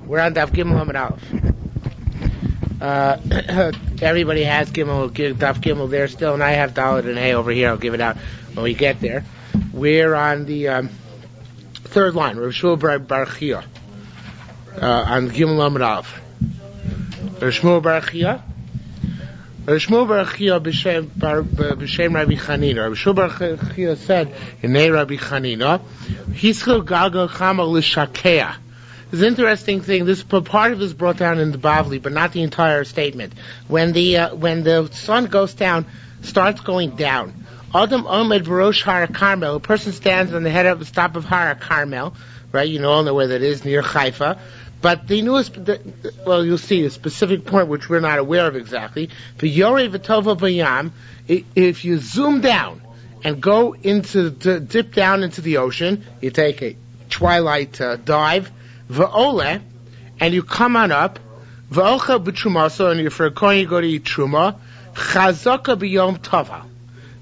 We're on Daf Gimel Amud Aleph. Everybody has Daf Gimel there still, and I have Dalet and A over here. I'll give it out when we get there. We're on the third line, Yerushalmi Berachos, on Gimel Amud Aleph. Yerushalmi Berachos. Yerushalmi Berachos b'shem Rabbi Chanina. Yerushalmi Berachos said in Rabbi Chanina, Hiskil Galgal Chama L'Shakea. It's an interesting thing. This part of it is brought down in the Bavli, but not the entire statement. When the sun goes down, starts going down. Adam Omed Barosh Har Carmel. A person stands on the head of the top of Har Carmel, right? You all know where that is, near Haifa. But the newest, you'll see a specific point which we're not aware of exactly. For Yorei V'Tova B'Yam, if you zoom down and go dip down into the ocean, you take a twilight dive. V'ole, and you come on up. V'olcha b'trumaso, and if you're a kohen, you go to eat truma. Chazaka b'yom tova.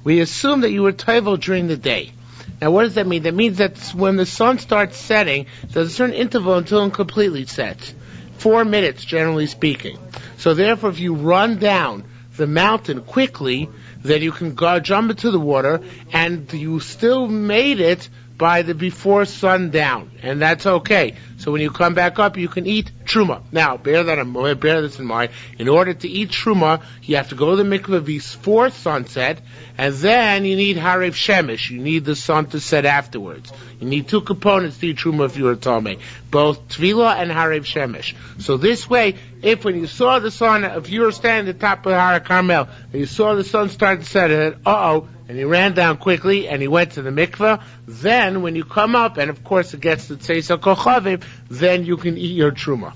We assume that you were tovel during the day. Now, what does that mean? That means that when the sun starts setting, there's a certain interval until it completely sets. 4 minutes, generally speaking. So therefore, if you run down the mountain quickly, then you can go jump into the water, and you still made it by the before sundown, and that's okay. So when you come back up, you can eat truma. Now, bear this in mind. In order to eat truma, you have to go to the mikveh before sunset, and then you need harev shemesh. You need the sun to set afterwards. You need two components to eat truma if you were Tomei, both tvila and harev shemesh. So this way, if when you saw the sun, if you were standing at the top of Har Carmel, and you saw the sun start to set, and he ran down quickly, and he went to the mikveh, then when you come up, and of course it gets to Tzeisa Kochavim, then you can eat your truma.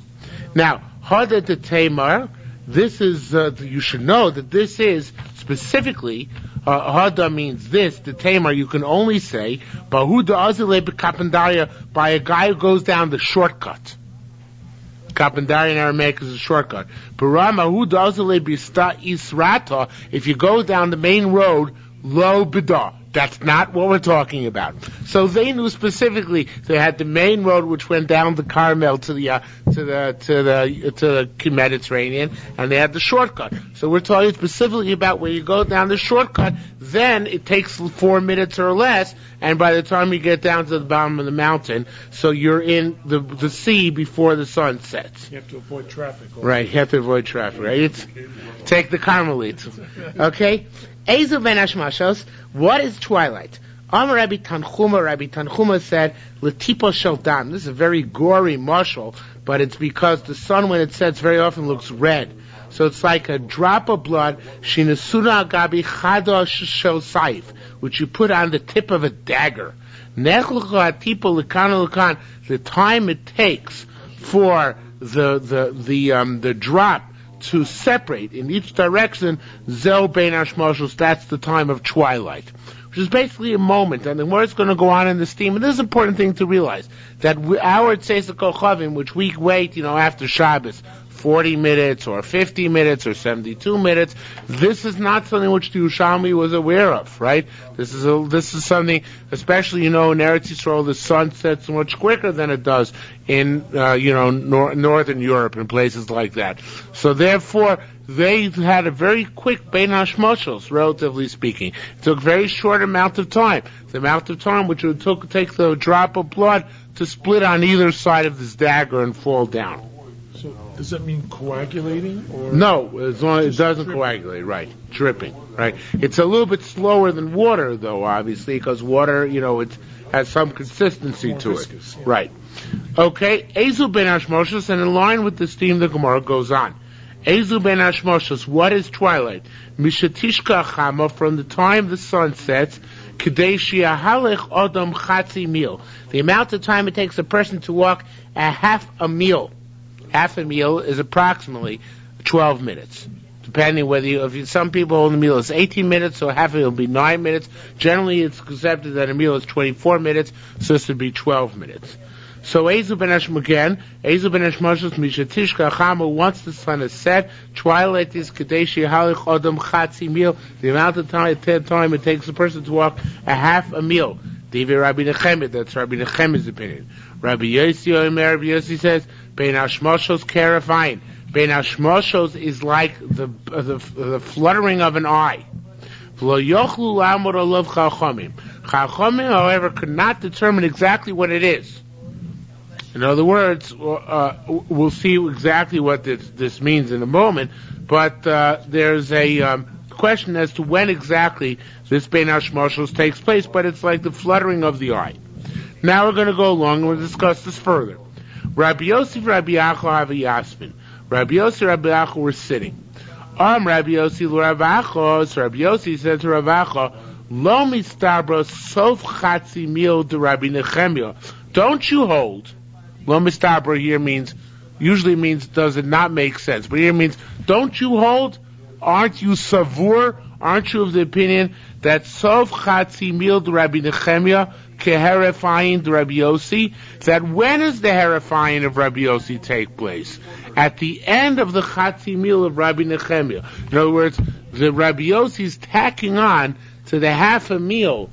Now, Hada de Tamar, this is, you should know that this is specifically, Hada means this, the Tamar you can only say, Bahuda Azile B'Kapandaria, by a guy who goes down the shortcut. Kapandaria in Aramaic is a shortcut. If you go down the main road, Lo Bida. That's not what we're talking about. So they knew specifically they had the main road which went down the Carmel to the Mediterranean, and they had the shortcut. So we're talking specifically about where you go down the shortcut, then it takes 4 minutes or less, and by the time you get down to the bottom of the mountain, so you're in the sea before the sun sets. You have to avoid traffic. Right, you have to avoid traffic, right? Take the Carmelites. Okay? Ezu ben Hashmashos, what is twilight? Amar Rabbi Tanchuma said, Letipo shel dam. This is a very gory mashal, but it's because the sun, when it sets, very often looks red. So it's like a drop of blood, Shinasuna Gabi Chada shel Saif, which you put on the tip of a dagger. The time it takes for the drop to separate in each direction, Zel Bein Hashmashos, that's the time of twilight, which is basically a moment, and then where it's going to go on in the steam. And this is an important thing to realize, that our Tzeisa Kochavim, which we wait, after Shabbos, 40 minutes or 50 minutes or 72 minutes, this is not something which the Yerushalmi was aware of, right? This is something, especially, in Eretz Yisrael, the sun sets much quicker than it does in, Northern Europe and places like that. So therefore, they had a very quick Bein Hashmashos, relatively speaking. It took a very short amount of time. The amount of time which it would take the drop of blood to split on either side of this dagger and fall down. So does that mean coagulating? Or no, as long as it doesn't coagulate, right? Dripping, right? It's a little bit slower than water, though, obviously, because water, it has some consistency to viscous, it. Yeah. Right. Okay, Ezu ben Hashmashos, and in line with this theme, the Gemara goes on. Ezu ben Hashmashos, what is twilight? Mishatishka chama, from the time the sun sets, Kedei shiahalech adam chatzi mil. The amount of time it takes a person to walk a half a meal. Half a meal is approximately 12 minutes. Depending whether some people hold the meal is 18 minutes, so half a meal will be 9 minutes. Generally, it's accepted that a meal is 24 minutes, so this would be 12 minutes. So Ezu ben Hashmashos mishatishka chama, once the sun is set, twilight is kadeshi halich adam chatzi meal, the amount of time it takes a person to walk a half a meal. Divi Rabbi Nechemid, that's Rabbi Nechemid's opinion. Rabbi Yossi says, Bein hashmoshos kerefayim. Bein hashmoshos is like the fluttering of an eye. V'lo yochlu lamod alav chachamim. Chachamim, however, could not determine exactly what it is. In other words, we'll see exactly what this means in a moment, but there's a question as to when exactly this Bein Hashmoshos takes place, but it's like the fluttering of the eye. Now we're going to go along and we'll discuss this further. Rabbi Yossi and Rabbi Acho have a yasmin. Rabbi Yossi and Rabbi Acho were sitting. Rabbi Yossi Rabbi Acho, so Rabbi Yossi said to Rabbi Acho, Lo mistabro sof chatzi mil de Rabbi Nechemia. Don't you hold? Lo mistabro here usually means does it not make sense, but here means don't you hold? Aren't you savur? Aren't you of the opinion that sof chatzi mil de Rabbi Nechemia keherefayim de Rabbi Yossi? That when does the herefayim of Rabbi Yossi take place? At the end of the chatzi mil of Rabbi Nechemia. In other words, the Rabbi Yossi is tacking on to the half a meal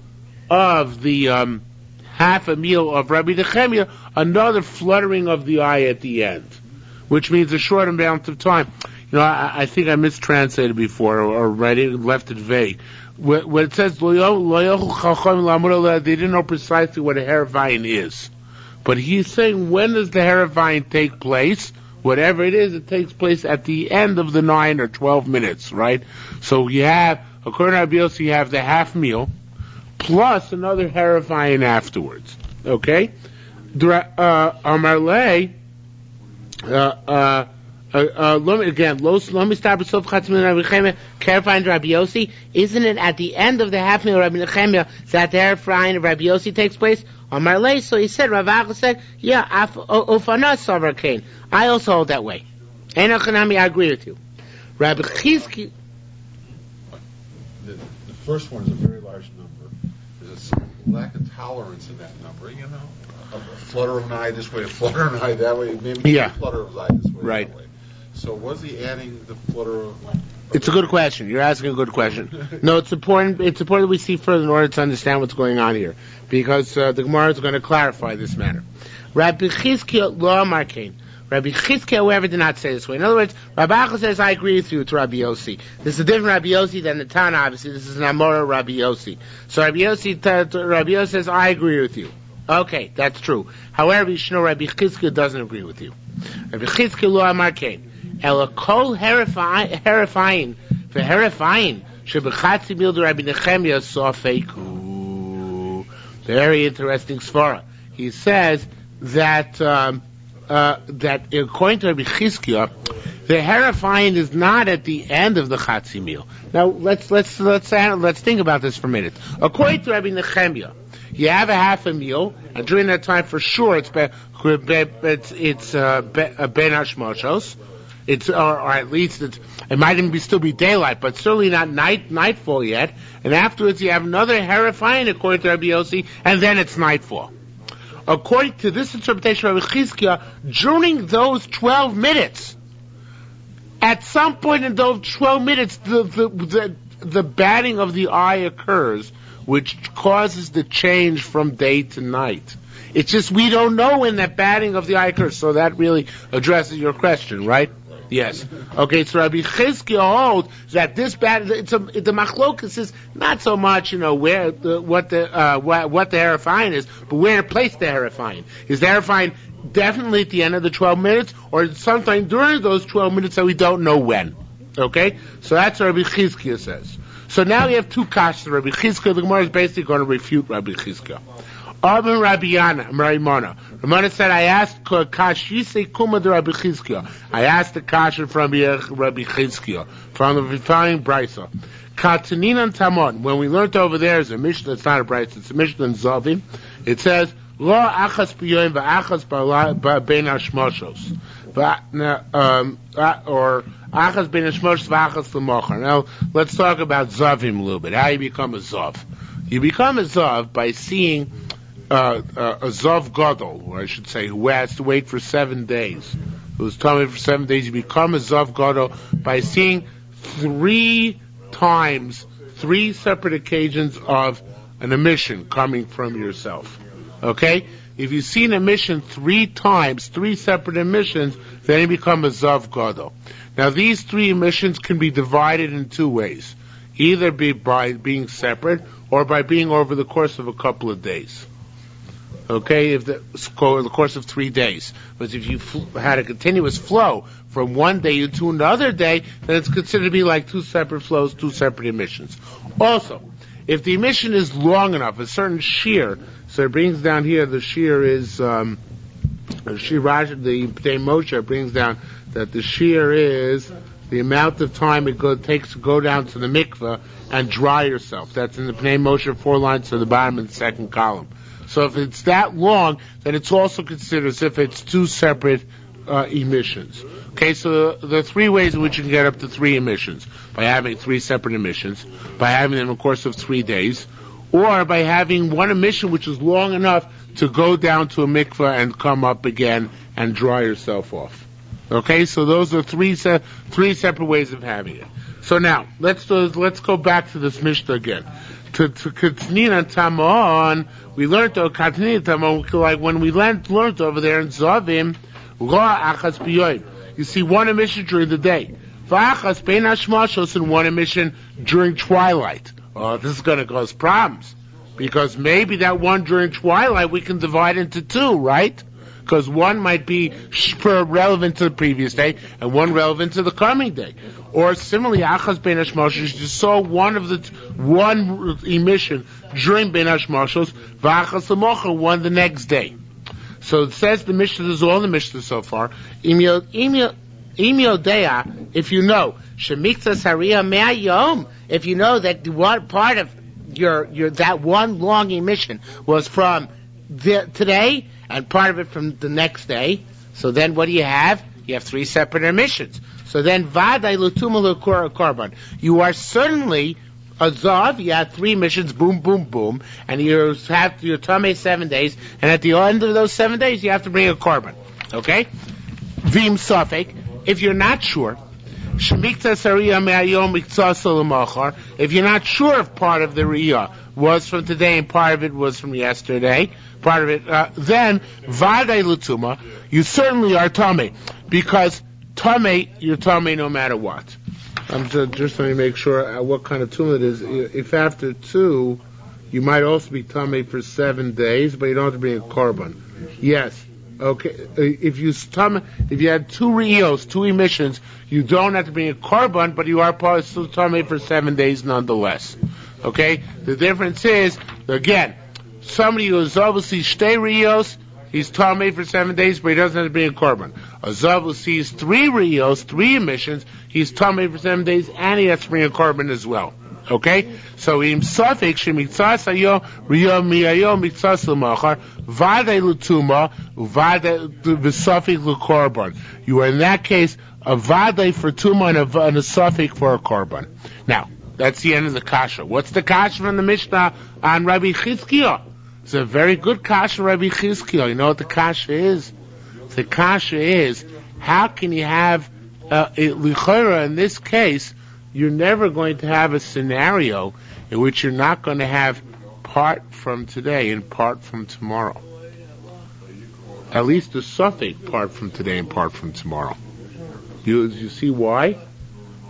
of the half a meal of Rabbi Nechemia, another fluttering of the eye at the end, which means a short amount of time. You know, I think I mistranslated before or left it vague. When it says they didn't know precisely what a herevine is, but he's saying when does the herevine take place? Whatever it is, it takes place at the end of the 9 or 12 minutes, right? So you have, according to Rabbi Yossi, you have the half meal plus another herevine afterwards. Okay? Amarle, again, Rabbi Yossi, isn't it at the end of the half meal of Rabbi Nechemia that the herevine of Rabbi Yossi takes place? Amarle, so he said, Rav Acha said, yeah, Ofana Savar Kain. I also hold that way. Enochanami, I agree with you. Rabbi Chizki. The first one is a very large number. There's some lack of tolerance in that number, you know? A flutter of an eye this way, a flutter of an eye that way, maybe a flutter of an eye this way, right. That way. So was he adding the flutter of... It's a good question. You're asking a good question. No, it's important that we see further in order to understand what's going on here, because the Gemara is going to clarify this matter. Rabbi Chizkiah lo markein. Rabbi Chizkiah, however, did not say this way. In other words, Rabbi Acha says, I agree with you to Rabbi Yossi. This is a different Rabbi Yossi than the Tana, obviously. This is an Amora Rabbi Yossi. So Rabbi Yossi says, I agree with you. Okay, that's true. However, you should know Rabbi Chizkiah doesn't agree with you. Rabbi Chizkiah lo markein. Ela kol herefayim v'herefayim shebechatzi mil de Rabbi Nechemia sofeiku. Very interesting svara. He says that that according to Rabbi Chizkiah, the herefayim is not at the end of the chatzi meal. Now let's think about this for a minute. According to Rabbi Nechemia, you have a half a meal, and during that time, for sure, it's ben hashmoshos. It's or at least it might even still be daylight, but certainly not nightfall yet. And afterwards, you have another herefayim according to Rabbi Yossi, and then it's nightfall. According to this interpretation of Rabbi Chizkiah, during those 12 minutes, at some point in those 12 minutes, the batting of the eye occurs, which causes the change from day to night. It's just we don't know when that batting of the eye occurs. So that really addresses your question, right? Yes. Okay, so Rabbi Chizkiah holds that this the machlokus is not so much, where what the herefayim is, but where to place the herefayim. Is the herefayim definitely at the end of the 12 minutes, or sometime during those 12 minutes that we don't know when? Okay, so that's what Rabbi Chizkiah says. So now we have two kashas. Rabbi Chizkiah, the Gemara is basically going to refute Rabbi Chizkiah. Rabbi Ramona said, I asked Kashise Kuma de Rabbi Chizkiah. I asked the kasha from Rabbi Chizkiah, from the refined Brisa. Kataninan Tamon. When we learned over there, is a Mishnah, it's not a Brisa, it's a Mishnah in Zavim. It says, Lo achas biyoim va'achas bein hashmoshos. Or achas bein hashmoshos va'achas l'mochar. Now, let's talk about Zavim a little bit. How you become a Zav. You become a Zav by seeing a Zav Gadol, or I should say, who has to wait for 7 days. Who's coming for 7 days. You become a Zav Gadol by seeing 3 separate occasions of an emission coming from yourself. Okay? if you've seen a mission 3 times, 3 separate emissions, then you become a Zav Gadol. Now these 3 emissions can be divided in 2 ways. Either by being separate or by being over the course of a couple of days. Okay, over the course of 3 days. But if you had a continuous flow from one day to another day, then it's considered to be like 2 separate flows, 2 separate emissions. Also, if the emission is long enough, a certain shiur, so it brings down here, the shiur is, the Pnei Moshe brings down that the shiur is the amount of time it takes to go down to the mikveh and dry yourself. That's in the Pnei Moshe 4 lines to the bottom in the 2nd column. So if it's that long, then it's also considered as if it's 2 separate emissions. Okay, so there are 3 ways in which you can get up to 3 emissions. By having 3 separate emissions, by having them in the course of 3 days, or by having one emission which is long enough to go down to a mikveh and come up again and dry yourself off. Okay, so those are 3 separate ways of having it. So now, let's go back to this Mishnah again. To Katnina Tamon, we learned Katnina Tamon, like when we learned over there in Zavim, Ra Achas B'yoyim. You see one emission during the day. V'achas Bein Hashmashos, and one emission during twilight. Oh, this is going to cause problems. Because maybe that one during twilight we can divide into 2, right? Because one might be relevant to the previous day, and one relevant to the coming day. Or similarly, Achas Bein Hashmashos, you saw one emission during Bein Hashmashos, V'achas L'mocha, one the next day. So it says the Mishnah, this is all the Mishnah so far, Imyo Dea, if you know, Shemikta Sariya Me'ayom, if you know that one part of your that one long emission was from today, and part of it from the next day, so then what do you have? You have 3 separate emissions. So then, Vadai L'tuma L'kor Korban. You are certainly a Zav, you have 3 emissions, boom, boom, boom, and you have your Tameh 7 days, and at the end of those 7 days, you have to bring a Korban. Okay? Vim Safek, if you're not sure, Shemikta Sariya Me'ayom Miktzah Salamachar, if you're not sure if part of the Riyah was from today and part of it was from yesterday, part of it, then Vadai L'tuma, you certainly are Tameh, because Tameh, you're Tameh no matter what. I'm just trying to make sure what kind of tumah it is. If after 2, you might also be tamei for 7 days, but you don't have to bring a korban. Yes. Okay. If you had 2 re'iyos, 2 emissions, you don't have to bring a korban, but you are still tamei for 7 days nonetheless. Okay. The difference is, again, somebody who is obviously shtei re'iyos, he's tamei for 7 days, but he doesn't have to bring a korban. A zav who sees 3 re'iyos, 3 emissions, he's tamei for 7 days, and he has to bring a korban as well. Okay? So, im safek shemitzas ayo riyom mi'ayo mitzas l'machar v'adei l'tuma v'adei v'safek l'korban. You are in that case a v'adei for tuma and a safek for a korban. Now, that's the end of the kasha. What's the kasha from the Mishnah on Rabbi Chizkiah? It's a very good kasha, Rabbi Chizkiah. You know what the kasha is? The kasha is, how can you have lichora in this case? You're never going to have a scenario in which you're not going to have part from today and part from tomorrow. At least a suffix part from today and part from tomorrow. You see why?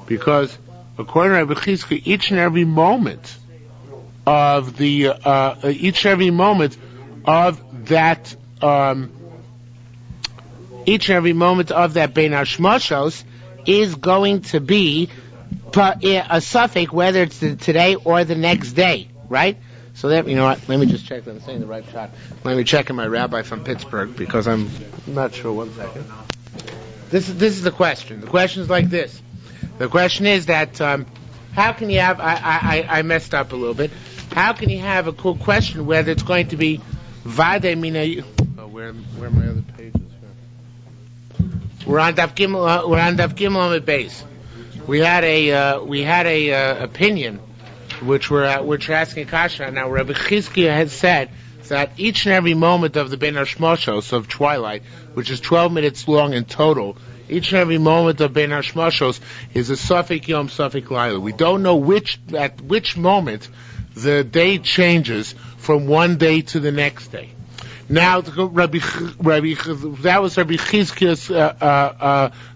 Because according to Rabbi Chizkiah, each and every moment of the that each and every moment of that Bein Hashmashos is going to be a suffix, whether it's today or the next day, right? So that, you know what, let me just check that I'm saying the right shot. Let me check in my rabbi from Pittsburgh, because I'm not sure. 1 second. This is the question. The question is like this. The question is that, how can you have, I messed up a little bit. How can you have a cool question whether it's going to be Vade Mina, where are my other pages? We're on Daf Gimel on the base. We had a opinion which we're asking Kasha now. Rabbi Chizkiah had said that each and every moment of the Bein Hashmashos of twilight, which is 12 minutes long in total, each and every moment of Bein Hashmashos is a Safek Yom Safek Laila. We don't know at which moment the day changes from one day to the next day. Now, that was Rabbi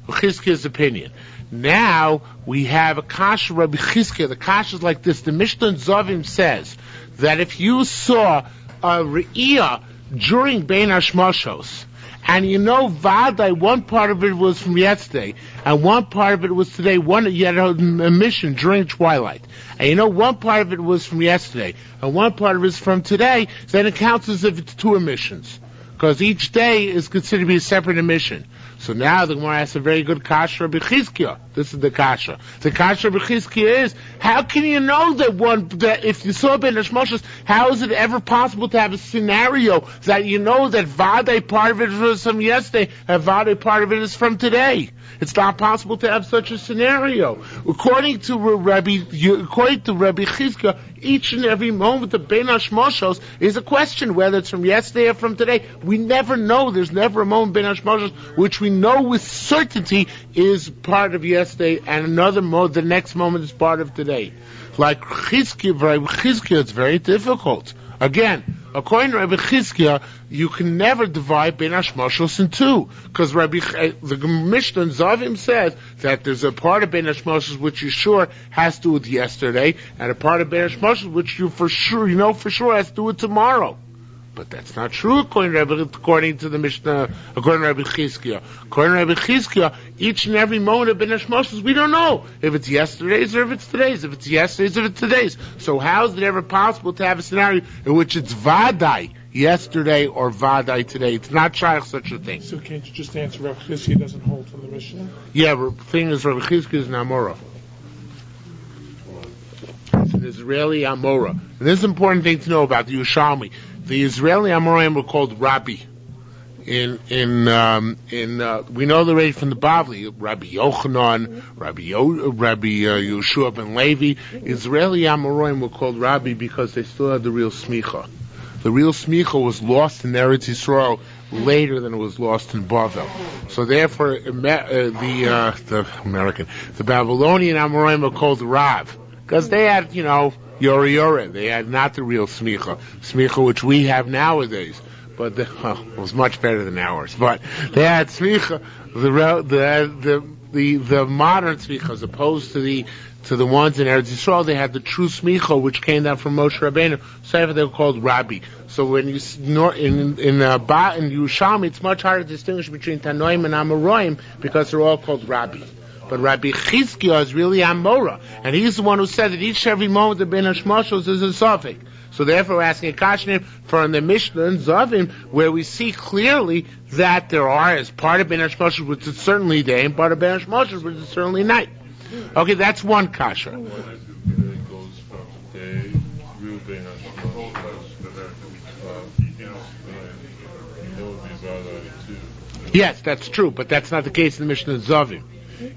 Chizkiah's opinion. Now, we have a kasha Rabbi Chizkiah. The kasha is like this. The Mishnah Zovim says that if you saw a re'iyah during Bein Hashmoshos, and Vadai, one part of it was from yesterday, and one part of it was today. You had a mission during twilight, and one part of it was from yesterday, and one part of it is from today. Then it counts as if it's two emissions, because each day is considered to be a separate emission. So now the Gemara asks a very good kasha Rabbi Chizkiah. This is the kasha. The kasha Rabbi Chizkiah is, how can you know that if you saw Ben Hashmoshos, how is it ever possible to have a scenario that that Vadei part of it was from yesterday and Vadei part of it is from today? It's not possible to have such a scenario. According to Rabbi Chizkiah, each and every moment of Ben Hashmoshos is a question whether it's from yesterday or from today. We never know. There's never a moment Ben Hashmoshos which we know with certainty is part of yesterday, and another the next moment is part of today. Like Chizkiah, it's very difficult. Again, according to Rabbi Chizkiah, you can never divide Ben Hashmoshos in two, because the Mishnah Zavim says that there's a part of Ben Hashmoshos which you sure has to do with yesterday, and a part of Ben Hashmoshos which you for sure has to do with tomorrow. But that's not true according to the Mishnah, according to Rabbi Chizkiah. According to Rabbi Chizkiah, each and every moment of Ben Hashmoshos, we don't know if it's yesterday's or if it's today's, if it's yesterday's or if it's today's. So how is it ever possible to have a scenario in which it's Vadai yesterday or Vadai today? It's not shaykh such a thing. So can't you just answer Rabbi Chizkiah doesn't hold from the Mishnah? Yeah, the thing is Rabbi Chizkiah is an Amora. It's an Israeli Amora. And this is an important thing to know about the Yerushalmi. The Israeli Amoraim were called Rabbi. We know the rate from the Bavli, Rabbi Yochanan, Rabbi Yeshua ben Levi. Israeli Amoraim were called Rabbi because they still had the real smicha. The real smicha was lost in Eretz Yisrael later than it was lost in Bavel. So therefore, the Babylonian Amoraim were called Rav because they had, Yore. They had not the real smicha which we have nowadays, but it was much better than ours. But they had smicha, the modern smicha, as opposed to the ones in Eretz Yisrael. They had the true smicha which came down from Moshe Rabbeinu. So they were called Rabbi. So when you in Yerushalmi, it's much harder to distinguish between Tanoim and Amoraim because they're all called Rabbi. But Rabbi Chizkiah is really Amora, and he's the one who said that each and every moment of Ben Hashmoshos is a suffix. So therefore, we're asking a question from the Mishnah and Zavim, where we see clearly that there are, as part of Ben Hashmoshos, which is certainly day, and part of Ben Hashmoshos, which is certainly night. Okay, that's one kasha. It goes from day through Ben Hashmoshos. Yes, that's true, but that's not the case in the Mishnah and Zavim.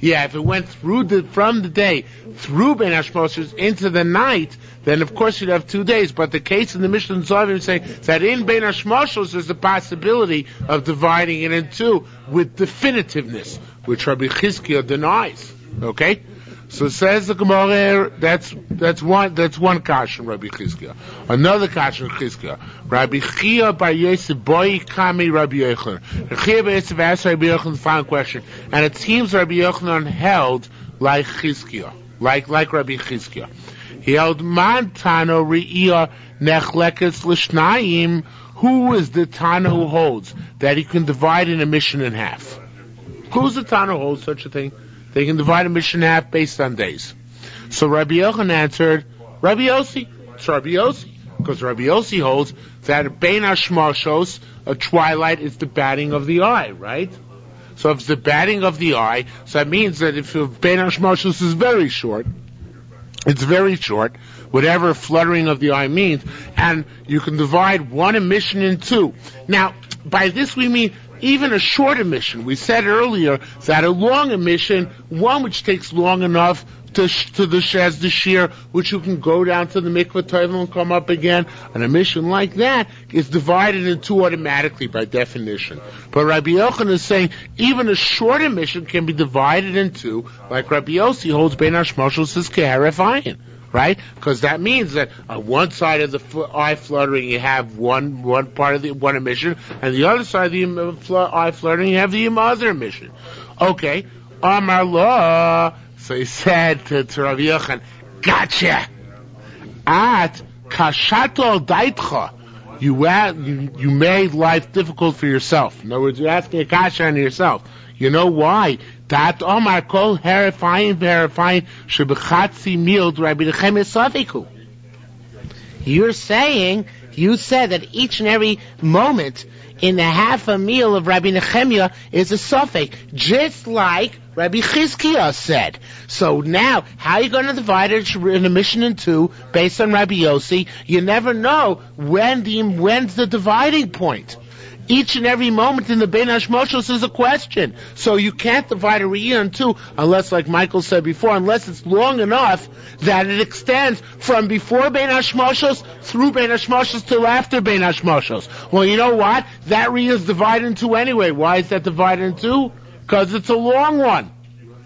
Yeah, if it went from the day through Ben Hashmoshos into the night, then of course you'd have 2 days. But the case in the Mishnah and Zavim say that in Ben Hashmoshos there's the possibility of dividing it in two with definitiveness, which Rabbi Chizkiah denies. Okay, so says the Gemara. That's one kasha Rabbi Chizkiah. Another kasha Rabbi Chizkiah. Rabbi Chia bar Yosef boy kami Rabbi Yochanan. Rabbi Chia bar Yosef asked Rabbi Yochanan the final question, and it seems Rabbi Yochanan held like Chizkiah, like Rabbi Chizkiah. He held man tano re'iyah nechlekes l'shnayim. Who is the Tana who holds that he can divide in a mission in half? Who's the Tana who holds such a thing? They can divide a mission in half based on days. So Rabbi Yochanan answered, Rabbi Yossi. It's Rabbi Yossi. Because Rabbi Yossi holds that Bein Hashmoshos, a twilight, is the batting of the eye, right? So if it's the batting of the eye, so that means that if Bein Hashmoshos is very short, it's very short, whatever fluttering of the eye means, and you can divide one emission in two. Now, by this we mean even a short emission. We said earlier that a long emission, one which takes long enough to the shiur, which you can go down to the mikveh tovel and come up again. An emission like that is divided in two automatically by definition. But Rabbi Yochanan is saying even a short emission can be divided in two, like Rabbi Yossi holds Bein Hashmoshos is keharef ayin. right? Because that means that on one side of the eye fluttering you have one part of the one emission, and the other side of the eye fluttering you have the other emission. Okay, Amar Lo. So he said to Rabbi Yochanan, "Gotcha. At kashato daitcha, you made life difficult for yourself. In other words, you're asking a kasha on yourself. You know why? That Omar kol verifying shebechatzi mil Rabbi Nechemia safiku. You said that each and every moment in the half a meal of Rabbi Nechemia is a suffix, just like Rabbi Chizkiah said. So now, how are you going to divide an emission in two based on Rabbi Yossi? You never know when's the dividing point. Each and every moment in the Bein Hashmoshos is a question. So you can't divide a Riyah in two unless, like Michael said before, unless it's long enough that it extends from before Bein Hashmoshos through Bein Hashmoshos till after Bein Hashmoshos. Well, you know what? That Riyah is divided in two anyway. Why is that divided in two? Because it's a long one.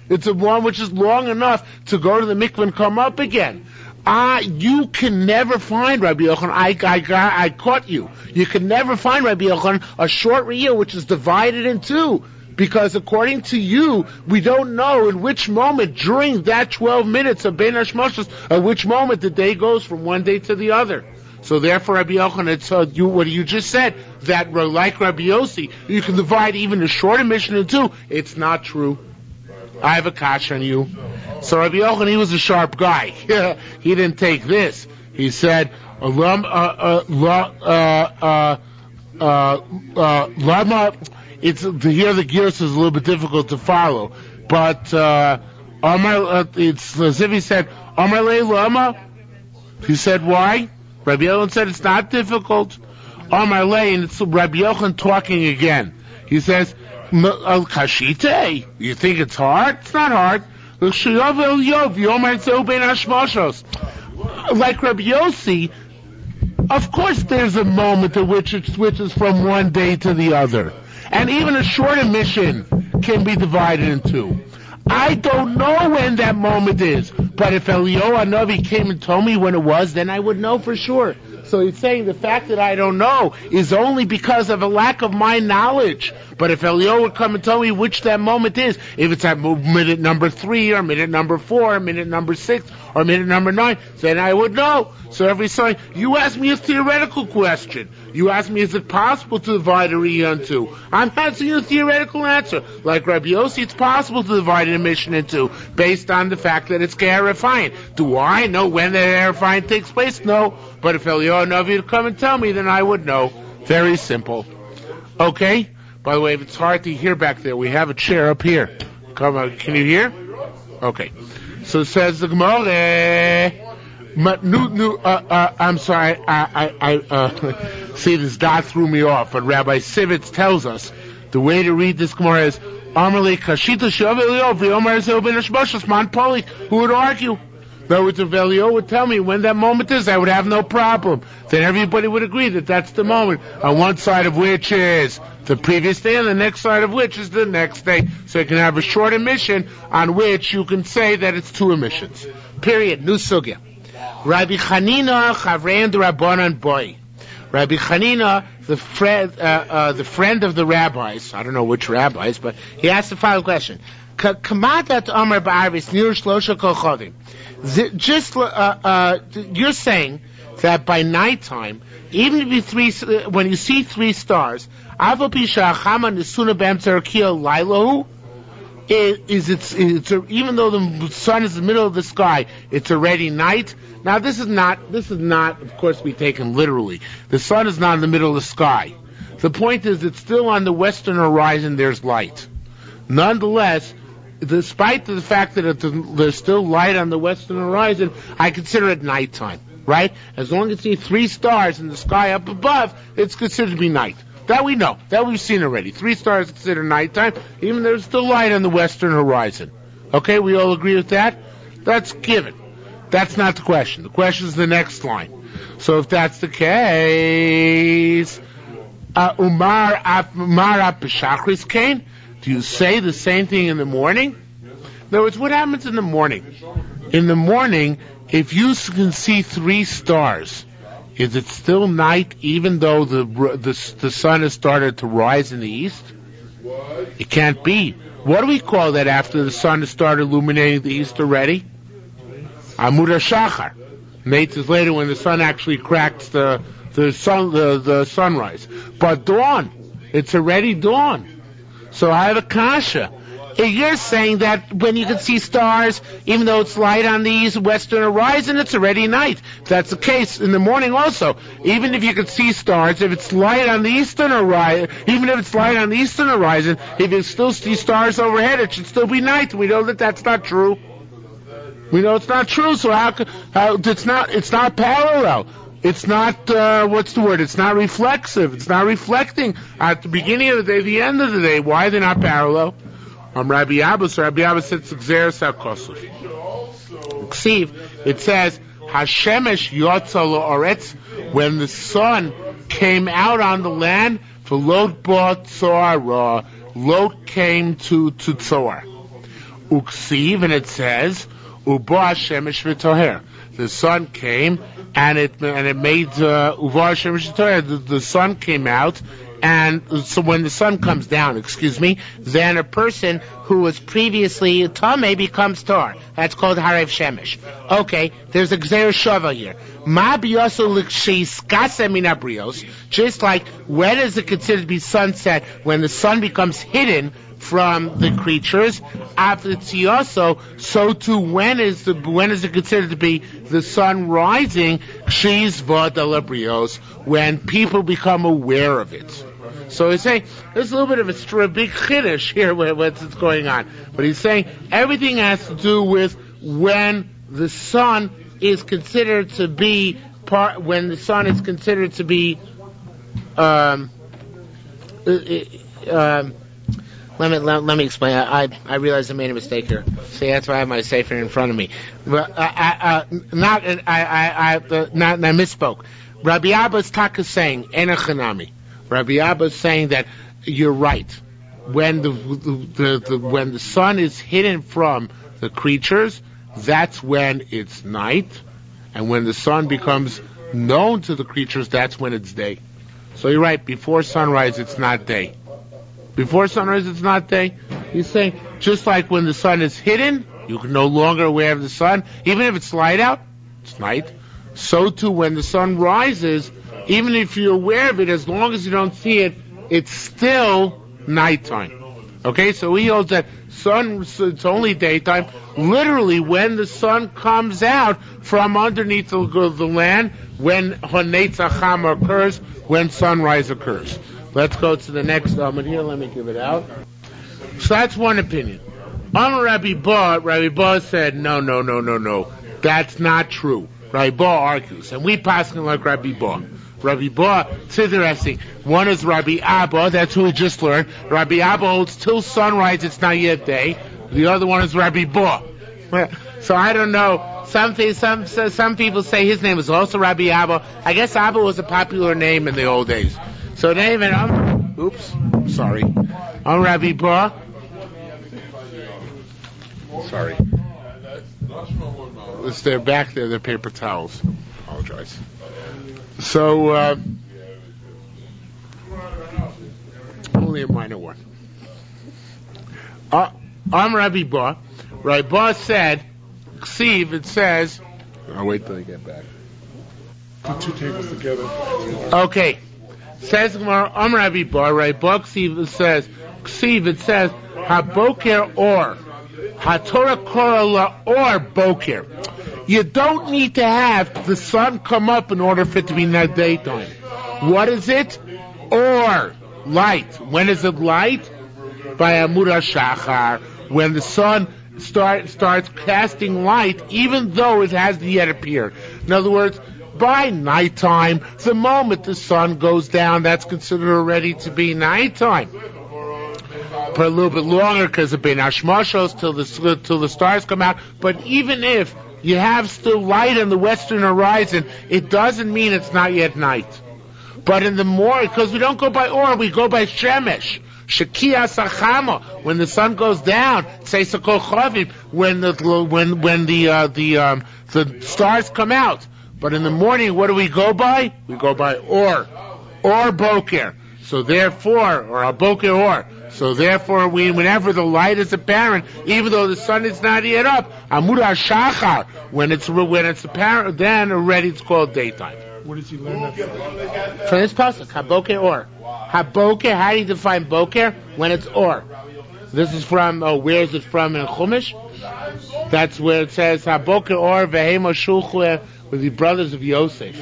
It's a one which is long enough to go to the mikveh and come up again. You can never find, Rabbi Yochanan, I caught you. You can never find, Rabbi Yochanan, a short riyah which is divided in two. Because according to you, we don't know in which moment during that 12 minutes of Bein Hashmoshos, at which moment the day goes from one day to the other. So therefore, Rabbi Yochanan, what you just said, that like Rabbi Yossi, you can divide even a short emission in two. It's not true. I have a kash on you. So Rabbi Yochanan, he was a sharp guy. He didn't take this. He said, Lama, it's, to hear the gears is a little bit difficult to follow. But, it's as if he said, Amar le Lama. He said, why? Rabbi Yochanan said, it's not difficult. Amar le, and it's Rabbi Yochanan talking again. He says, Kashite, you think it's hard? It's not hard. Like Rabbi Yossi, of course there's a moment at which it switches from one day to the other. And even a short emission can be divided in two. I don't know when that moment is, but if Eliyahu Hanavi came and told me when it was, then I would know for sure. So he's saying the fact that I don't know is only because of a lack of my knowledge. But if Eliyahu would come and tell me which that moment is, if it's at minute number 3 or minute number 4 or minute number 6 or minute number 9, then I would know. So every time you ask me a theoretical question, you ask me, is it possible to divide a riyah in two? I'm answering you a theoretical answer. Like Rabbi Yossi, it's possible to divide an emission in two based on the fact that it's Ge'erefine. Do I know when the Ge'erefine takes place? No. But if Eliyahu Hanavi would come and tell me, then I would know. Very simple. Okay? By the way, if it's hard to hear back there, we have a chair up here. Come on, can you hear? Okay. So it says the Gemara. I'm sorry. See, this dot threw me off. But Rabbi Sivitz tells us the way to read this Gemara is Amarle Kashita Shavelio V'Omer Zobin Hashmoshos Man Polik. Who would argue? In other words, if Elio would tell me when that moment is, I would have no problem. Then everybody would agree that that's the moment, on one side of which is the previous day, and the next side of which is the next day. So you can have a short emission on which you can say that it's two emissions. Period. New sugya. Rabbi Chanina Chavrein de Rabbanan Boy. Rabbi Chanina, the friend of the rabbis, I don't know which rabbis, but he asked the following question. Kamadat Amar Ba'arvis Nir Shlosha Kol Chodim. Just you're saying that by nighttime, even if when you see 3 stars, even though the sun is in the middle of the sky, it's already night. Now this is not, of course, be taken literally. The sun is not in the middle of the sky. The point is, it's still on the western horizon. There's light. Nonetheless, despite the fact that there's still light on the western horizon, I consider it nighttime, right? As long as you see 3 stars in the sky up above, it's considered to be night. That we know. That we've seen already. 3 stars considered nighttime, even though there's still light on the western horizon. Okay, we all agree with that? That's given. That's not the question. The question is the next line. So if that's the case, Umar B'Shachris Kain, do you say the same thing in the morning? In other words, what happens in the morning? In the morning, If you can see 3 stars, is it still night even though the sun has started to rise in the east? It can't be. What do we call that after the sun has started illuminating the east already? Amud HaShachar. Nates is later when the sun actually cracks the sunrise. But dawn, it's already dawn. So I have a kasha. You're saying that when you can see stars, even though it's light on the east western horizon, it's already night. If that's the case in the morning also. Even if you can see stars, if it's light on the eastern horizon, if you still see stars overhead, it should still be night. We know that that's not true. We know it's not true, so how it's not parallel. It's not, it's not reflexive. It's not reflecting at the beginning of the day, the end of the day. Why they're not parallel? Rabbi Abba said, Xeris HaKosov. It says, Hashemesh Yotza La'aretz, when the sun came out on the land, for Lot Ba Tzora, Lot came to Tzor. Uksiv, and it says, Uba Hashemesh V'toher. The sun came, and it made, Uba Hashemesh V'toher, the sun came out, and so when the sun comes down, then a person who was previously Tameh becomes Tar. That's called Harev Shemesh. Okay, there's a Gzer Shava here. Ma biyosu l'kshiskase min habrios. Just like, when is it considered to be sunset? When the sun becomes hidden from the creatures. After Tziyoso, so too when is it considered to be the sun rising? Kshiz vod al habrios, when people become aware of it. So he's saying there's a little bit of a big chiddush here what's going on. But he's saying everything has to do with when the sun is considered to be let me explain. I realize I made a mistake here. See, that's why I have my sefer in front of me. But I misspoke. Rabbi Abba's taka saying enochanami. Rabbi Abba is saying that you're right. When the sun is hidden from the creatures, that's when it's night, and when the sun becomes known to the creatures, that's when it's day. So you're right. Before sunrise, it's not day. Before sunrise, it's not day. He's saying just like when the sun is hidden, you can no longer aware of the sun, even if it's light out, it's night. So too, when the sun rises, even if you're aware of it, as long as you don't see it, it's still nighttime. Okay, so he holds that it's only daytime. Literally, when the sun comes out from underneath the land, when Honetzacham occurs, when sunrise occurs. Let's go to the next element here. Let me give it out. So that's one opinion. Rabbi Ba said, no. That's not true. Rabbi Ba argues, and we pass him like Rabbi Ba. Rabbi Ba, it's interesting. One is Rabbi Abba, that's who we just learned. Rabbi Abba holds till sunrise, it's not yet day. The other one is Rabbi Ba. So I don't know. Some people say his name is also Rabbi Abba. I guess Abba was a popular name in the old days. So name it. I'm Rabbi Ba. Sorry. They're back there. They're paper towels. Apologize. So only a minor one. I'm Rabbi Ba. Rabbi Ba said, "Ksiv." It says. I'll wait till I get back. The two tables together. Okay. Says Gemara, I'm Rabbi Ba. Rabbi Ba Ksiv says, "Ksiv." It says, "Haboker or haTorah Kora la or boker." You don't need to have the sun come up in order for it to be not daytime. What is it? Or light. When is it light? By Amud HaShachar, when the sun starts casting light, even though it hasn't yet appeared. In other words, by nighttime, the moment the sun goes down, that's considered already to be nighttime. For a little bit longer, because of Ben Hashmashos, till the stars come out. But even if you have still light on the western horizon, it doesn't mean it's not yet night. But in the morning, because we don't go by or, we go by Shemesh. Shekia Sachama, when the sun goes down, Seisakol Chavim, when the stars come out. But in the morning, what do we go by? We go by or Boker. So therefore, or a Boker or. So therefore, whenever the light is apparent, even though the sun is not yet up, Amud HaShachar, when it's apparent, then already it's called daytime. Where does he learn that from? From this pasuk, HaBoker or. HaBoker, how do you define Boker? When it's or. This is from, where is it from in Chumash? That's where it says, HaBoker or Vehema Shulchu with the brothers of Yosef.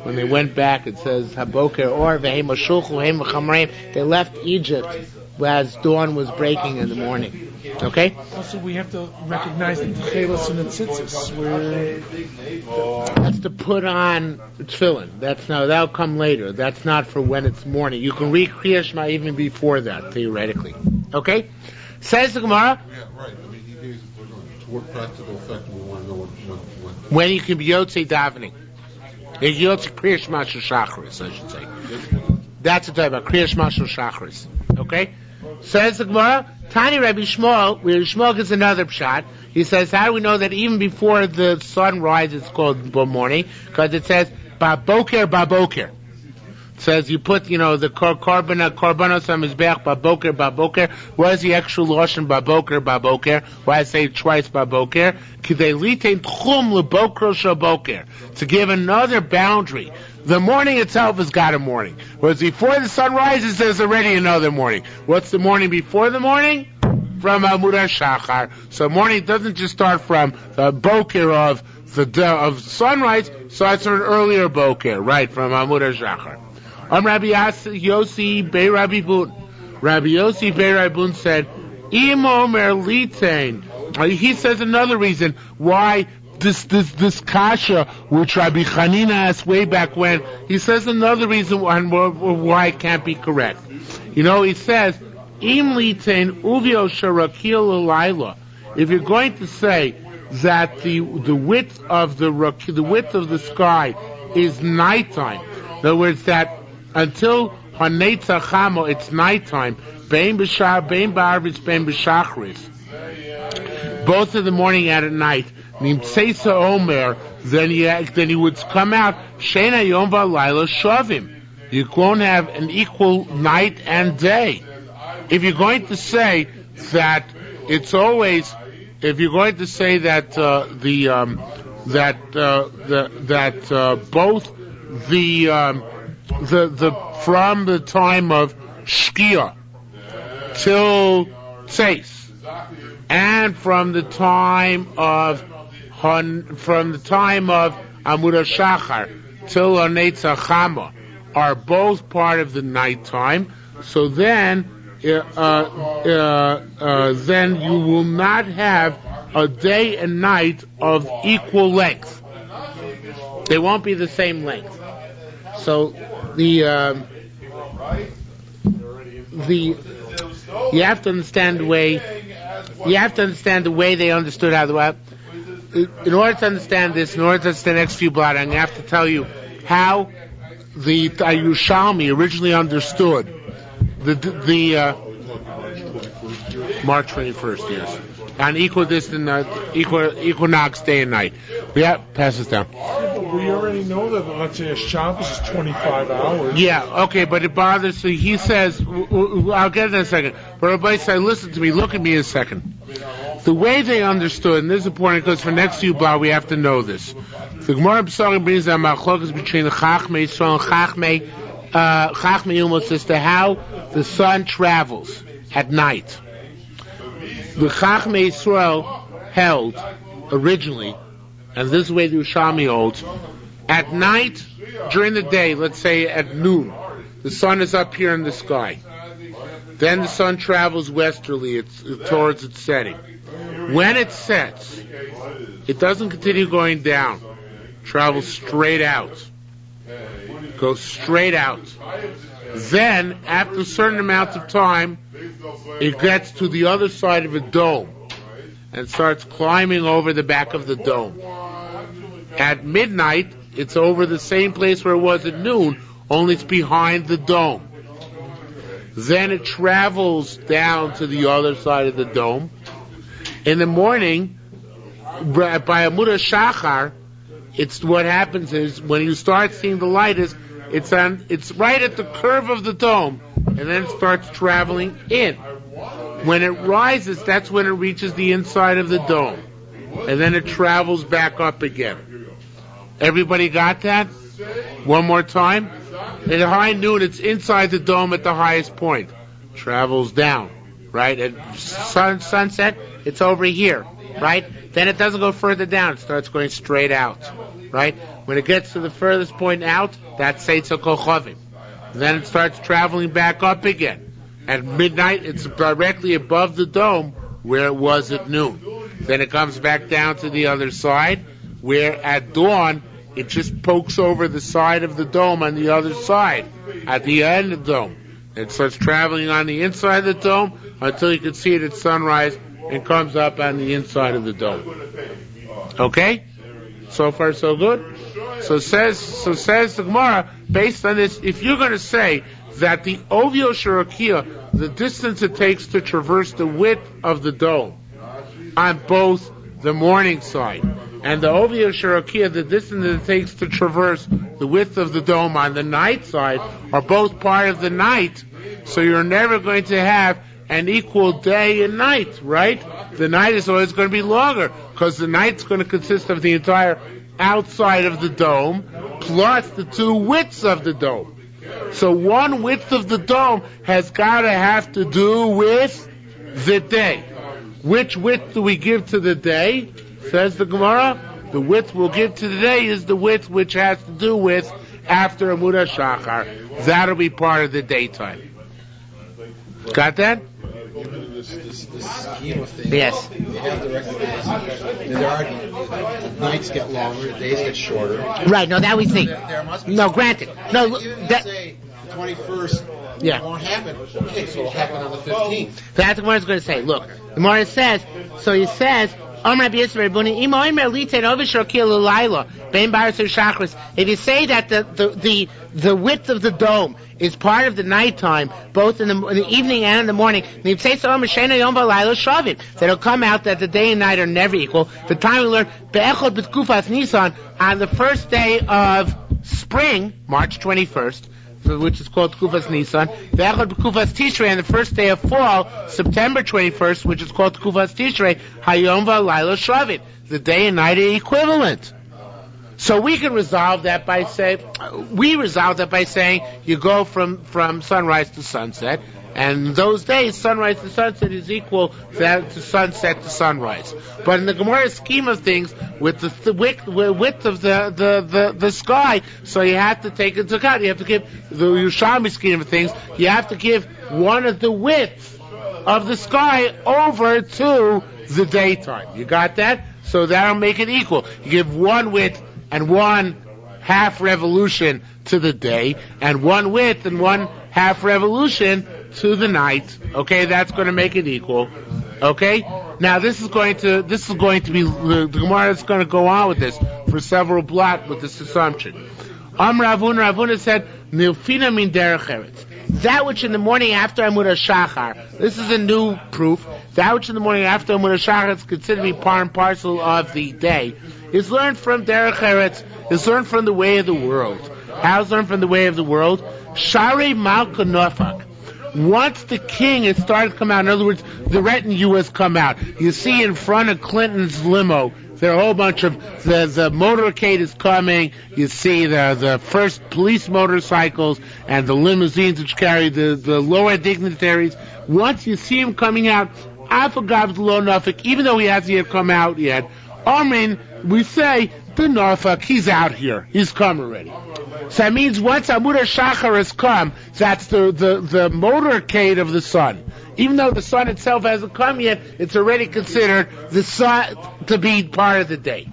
When they went back, it says, HaBoker or Vehema Shulchu Vehema Chamreim. They left Egypt as dawn was breaking in the morning. Okay? Also, we have to recognize the Techelos and the Tzitzis, where... That's to put on tefillin. That'll come later. That's not for when it's morning. You can read Kriya Shema even before that, theoretically. Okay? Says the Gemara. Yeah, right. I mean, he gave toward practical effect. We want to know when you can be Yotzei davening. Yotzei Kriya Shema Shachris, I should say. That's the type of Kriya Shema Shachris. Okay? Says the Gemara, Tani Rabbi Shmuel, where Shmuel gets another pshat. He says, how do we know that even before the sun rises it's called morning? Because it says, Baboker, Baboker. It says you put, the korbanos on mizbeach, Baboker. What is the actual lashon Baboker? Why I say it twice Baboker? K'dei litain tchum lebokro shaboker. To give another boundary. The morning itself has got a morning. Whereas before the sun rises, there's already another morning. What's the morning before the morning? From Amud HaShachar. So morning doesn't just start from the boker of sunrise, starts from an earlier boker, right, from Amud HaShachar. Rabbi Yossi Bei Rabbi Bun. Rabbi Yossi Bei Rabbi Bun said, Im Omer Litain. He says another reason why this kasha, which Rabbi Chanina asked way back when, he says another reason why it can't be correct. He says, Im litain uvio sharakil l'layla. If you're going to say that the width of the sky is nighttime, in other words, that until hanetza chamo it's nighttime, bein b'shar, bein b'arvis, bein b'shachris, both in the morning and at night. Nimtseisa Omer, then he would come out, Shena Yom V'Layla Shavim. You won't have an equal night and day. If you're going to say that it's always, if you're going to say that both the from the time of Shkia till Tzeis, and from the time of Amud HaShachar till Hanetza Chama are both part of the nighttime. So then you will not have a day and night of equal length. They won't be the same length. So you have to understand the way. You have to understand the way they understood how the. In order to understand this, in order to understand the next few blot, I'm going to have to tell you how the Yerushalmi originally understood the March 21st, yes, on equinox day and night. Yeah, pass this down. We already know that, let's say, a Shabbos is 25 hours. Yeah, okay, but it bothers. So he says, I'll get it in a second. But everybody said, listen to me, look at me a second. The way they understood, and this is important because for next few blot we have to know this. The Gemara B'Sari brings down machlokas between the Chachmei Yisrael and Chachmei Umos as to how the sun travels at night. The Chachmei Yisrael held originally, and this is the way the Yerushalmi holds, at night, during the day, let's say at noon, the sun is up here in the sky. Then the sun travels westerly towards its setting. When it sets, it doesn't continue going down. It travels straight out. Goes straight out. Then, after a certain amount of time, it gets to the other side of a dome and starts climbing over the back of the dome. At midnight, it's over the same place where it was at noon, only it's behind the dome. then it travels down to the other side of the dome. In the morning, by Amud HaShachar, it's what happens is when you start seeing the light it's right at the curve of the dome, and then it starts traveling in. When it rises, that's when it reaches the inside of the dome, and then it travels back up again. Everybody got that? One more time. In the high noon, it's inside the dome at the highest point. Travels down, right? At sunset, it's over here, right? Then it doesn't go further down. It starts going straight out, right? When it gets to the furthest point out, that's Seitza Kochavim. Then it starts traveling back up again. At midnight, it's directly above the dome where it was at noon. Then it comes back down to the other side, where at dawn, it just pokes over the side of the dome on the other side, at the end of the dome. It starts traveling on the inside of the dome until you can see it at sunrise and comes up on the inside of the dome. Okay? So far so good? So says the Gemara, based on this, if you're going to say that the Ovio Shirakia, the distance it takes to traverse the width of the dome on both the morning side and the Ovio Shirakia, the distance it takes to traverse the width of the dome on the night side, are both part of the night, so you're never going to have an equal day and night, right? The night is always going to be longer, because the night's going to consist of the entire outside of the dome, plus the two widths of the dome. So one width of the dome has got to have to do with the day. Which width do we give to the day? Says the Gemara, the width we'll give to the day is the width which has to do with after Amud HaShachar. That'll be part of the daytime. Got that? Given this scheme of things, Yes. you have to recognize that nights get longer, days get shorter. Right, no, that we see. There must be No, granted. No, even that, say the 21st Yeah. won't happen. Okay, so it'll happen on the 15th. that's what the Gemara is going to say. Look, the Gemara says, so he says, if you say that the width of the dome is part of the nighttime, both in the evening and in the morning, then it'll come out that the day and night are never equal. The time we learn on the first day of spring, March 21st, which is called Tkufas Nisan. Ve'echad b'Tkufas Tishrei, on the first day of fall, September 21st, which is called Tkufas Tishrei, Hayom v'Layla Shavit. The day and night are equivalent. So we can resolve that by saying you go from sunrise to sunset, and those days, sunrise to sunset is equal to sunset to sunrise. But in the Gemara scheme of things, with the width of the sky, so you have to take into account, you have to give the Yerushalmi scheme of things, you have to give one of the width of the sky over to the daytime. You got that? So that'll make it equal. You give one width and one half revolution to the day, and one width and one half revolution to the night. Okay, that's going to make it equal. Okay? Now this is going to be the Gemara is going to go on with this for several blocks with this assumption. Ravuna said, Milfina min derech eretz. That which in the morning after Amud HaShachar, this is a new proof, that which in the morning after Amud HaShachar is considered to be part and parcel of the day, is learned from derech eretz, is learned from the way of the world. How is learned from the way of the world? Sharei Malka Nofak. Once the king has started to come out, in other words, the retinue has come out. You see in front of Clinton's limo, there are a whole bunch of, the motorcade is coming, you see the first police motorcycles and the limousines which carry the lower dignitaries. Once you see him coming out, Afagav's Lo Nofak, even though he hasn't yet come out yet, we say, the Norfolk, he's out here. He's come already. So that means once Amud HaShachar has come, that's the motorcade of the sun. Even though the sun itself hasn't come yet, it's already considered the sun to be part of the day.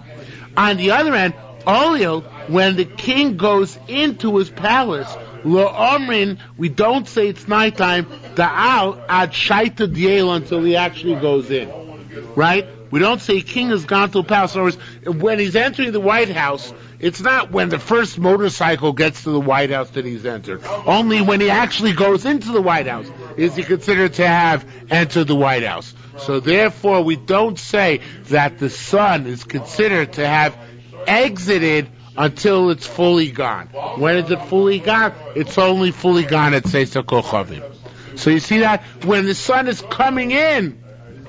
On the other hand, Oliel, when the king goes into his palace, Lo Omrin, we don't say it's nighttime, Da'al ad shaita diel, until he actually goes in. Right? We don't say king has gone to a palace. In other words, when he's entering the White House, it's not when the first motorcycle gets to the White House that he's entered. Only when he actually goes into the White House is he considered to have entered the White House. So therefore, we don't say that the son is considered to have exited until it's fully gone. When is it fully gone? It's only fully gone at Seisa Kochavim. So you see that when the sun is coming in,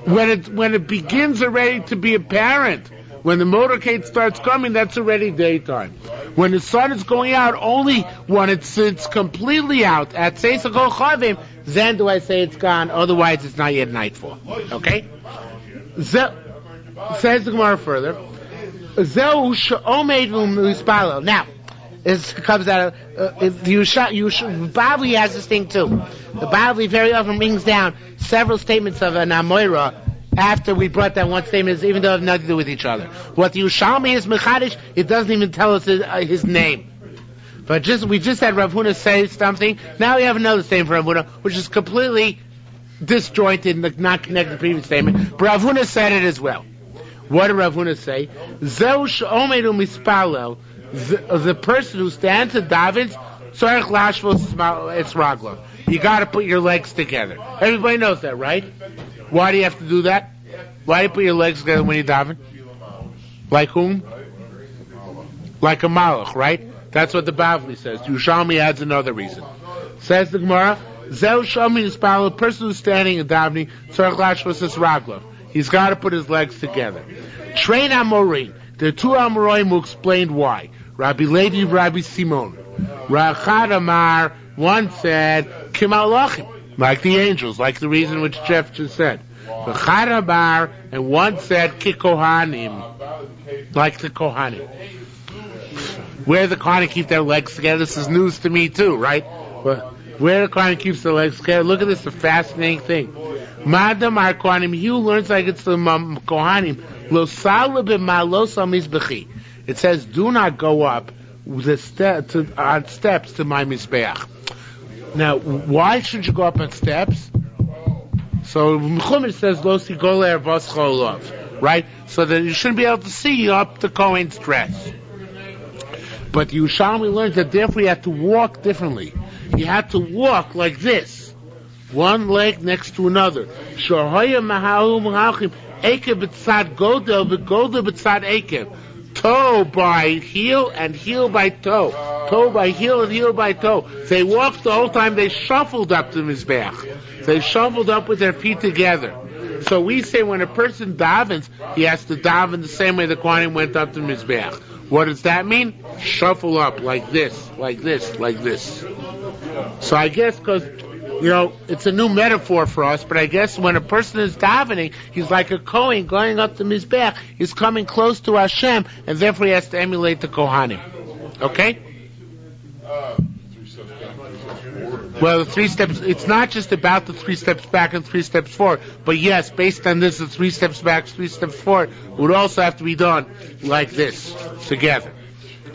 when it begins already to be apparent, when the motorcade starts coming, that's already daytime. When the sun is going out, only when it's completely out at Seisa Kochavim, then do I say it's gone. Otherwise, it's not yet nightfall. Okay? Says the Gemara further. Now, this comes out of Bavli has this thing too. The Bavli very often brings down several statements of an Amoira after we brought that one statement, even though it have nothing to do with each other. What the Yerushalmi is Mechadish, it doesn't even tell us his name. But we just had Rav Huna say something. Now we have another statement for Rav Huna, which is completely disjointed and not connected to the previous statement. But Rav Huna said it as well. What did Rav Huna say? Zeu she'omedu mispalel. The person who stands and davens, tzarich lashvos it's raglo. You got to put your legs together. Everybody knows that, right? Why do you have to do that? Why do you put your legs together when you daven? Like whom? Like a malach, right? That's what the Bavli says. Yerushalmi adds another reason. Says the Gemara, Zeu she'omedu mispalel. The person who's standing and davening, tzarich lashvos it's raglo. He's got to put his legs together. Train Amorim. The two Amorim who explained why. Rabbi Levi, Rabbi Simon. Rachad Amar, one said, Kimalachim, like the angels, like the reason which Jeff just said. Rachad Amar, and one said, Kikohanim, like the Kohanim. Where the Kohanim keep their legs together, this is news to me too, right? Where the Kohanim keeps their legs together, look at this, a fascinating thing. Madam Ar Kohanim, he who learns like it's the Kohanim, Lo Sala B'Malosa Mizbechi. It says, do not go up on steps to my Mizbeach. Now, why should you go up on steps? So, Mechumen says, Lo Sigole Ervos Cholov, right? So that you shouldn't be able to see up the Kohen's dress. But Yerushalmi learns that therefore you have to walk differently. You have to walk like this. One leg next to another. Shohaya Mahahu Mahachim, Ekev B'tzad Godel, V'Godel B'tzad Ekev. Toe by heel and heel by toe. Toe by heel and heel by toe. They walked the whole time, they shuffled up to Mizbeach. They shuffled up with their feet together. So we say when a person davens, he has to daven the same way the Kohanim went up to Mizbeach. What does that mean? Shuffle up like this, like this, like this. So I guess because, it's a new metaphor for us, but I guess when a person is davening, he's like a Kohen going up to Mizbeach. He's coming close to Hashem, and therefore he has to emulate the Kohanim. Okay? Well, the 3 steps, it's not just about the 3 steps back and 3 steps forward, but yes, based on this, the 3 steps back, 3 steps forward would also have to be done like this, together.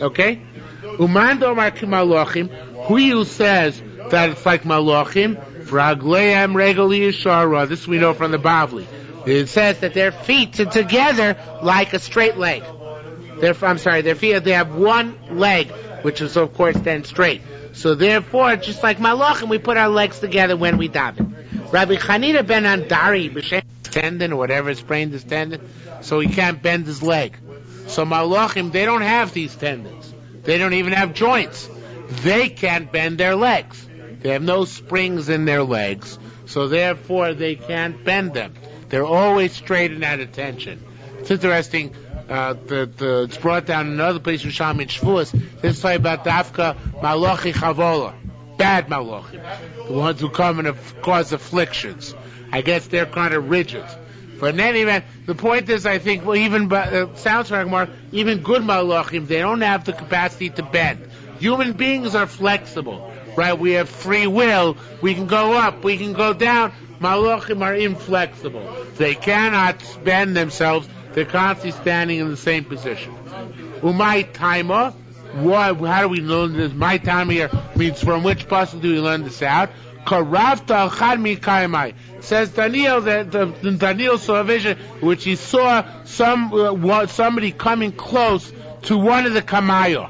Okay? Umando Markim Malachim, who says that it's like Malachim, Vragleim Regoli Yishara, this we know from the Bavli. It says that their feet are together like a straight leg. Their feet, they have one leg, which is of course then straight. So therefore, just like Malachim, we put our legs together when we daven. Rabbi Chanina ben Andari, b'shem tendon or whatever, sprained his tendon, so he can't bend his leg. So Malachim, they don't have these tendons. They don't even have joints. They can't bend their legs. They have no springs in their legs, so therefore they can't bend them. They're always straight and at attention. It's interesting. It's brought down in another place, Yerushalmi in Shavuos. This is talking about Dafka Malachi Chavola, bad Malachi, the ones who come and cause afflictions. I guess they're kind of rigid. But in any event, the point is, I think, sounds like more, even good Malachim, they don't have the capacity to bend. Human beings are flexible, right? We have free will. We can go up, we can go down. Malachim are inflexible. They cannot bend themselves. They're constantly standing in the same position. Umay taima, how do we learn this? My time here means from which pasuk do we learn this out? Karavta Chad Mikaimai. Says Daniel that Daniel saw a vision which he saw somebody coming close to one of the Kamayo.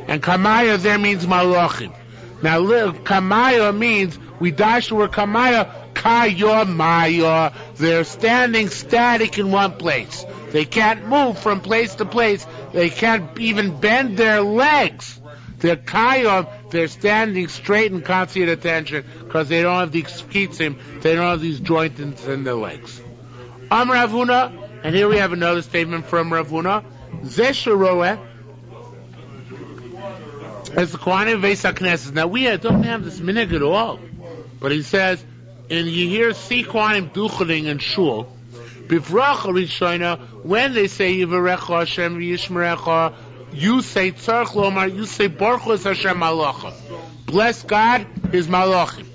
And Kamayo there means Malachim. Now Kamayo means, we dash the word Kamayo, Kayo Mayo. They're standing static in one place. They can't move from place to place. They can't even bend their legs. They're Kayom, they're standing straight and constant attention because they don't have the skitzim, they don't have these joints in their legs. Rav Huna, and here we have another statement from Rav Huna. Zesharoeh, as the Kohanim Beis HaKnesses. Now we don't have this minhag at all, but he says, and you hear Kohanim duchening in shul, Bivracha Rishona, when they say Yivarecha Hashem Yishmerecha, you say Tzarech Lomar, you say Baruch Hu Hashem Malachim. Bless God, His Malachim.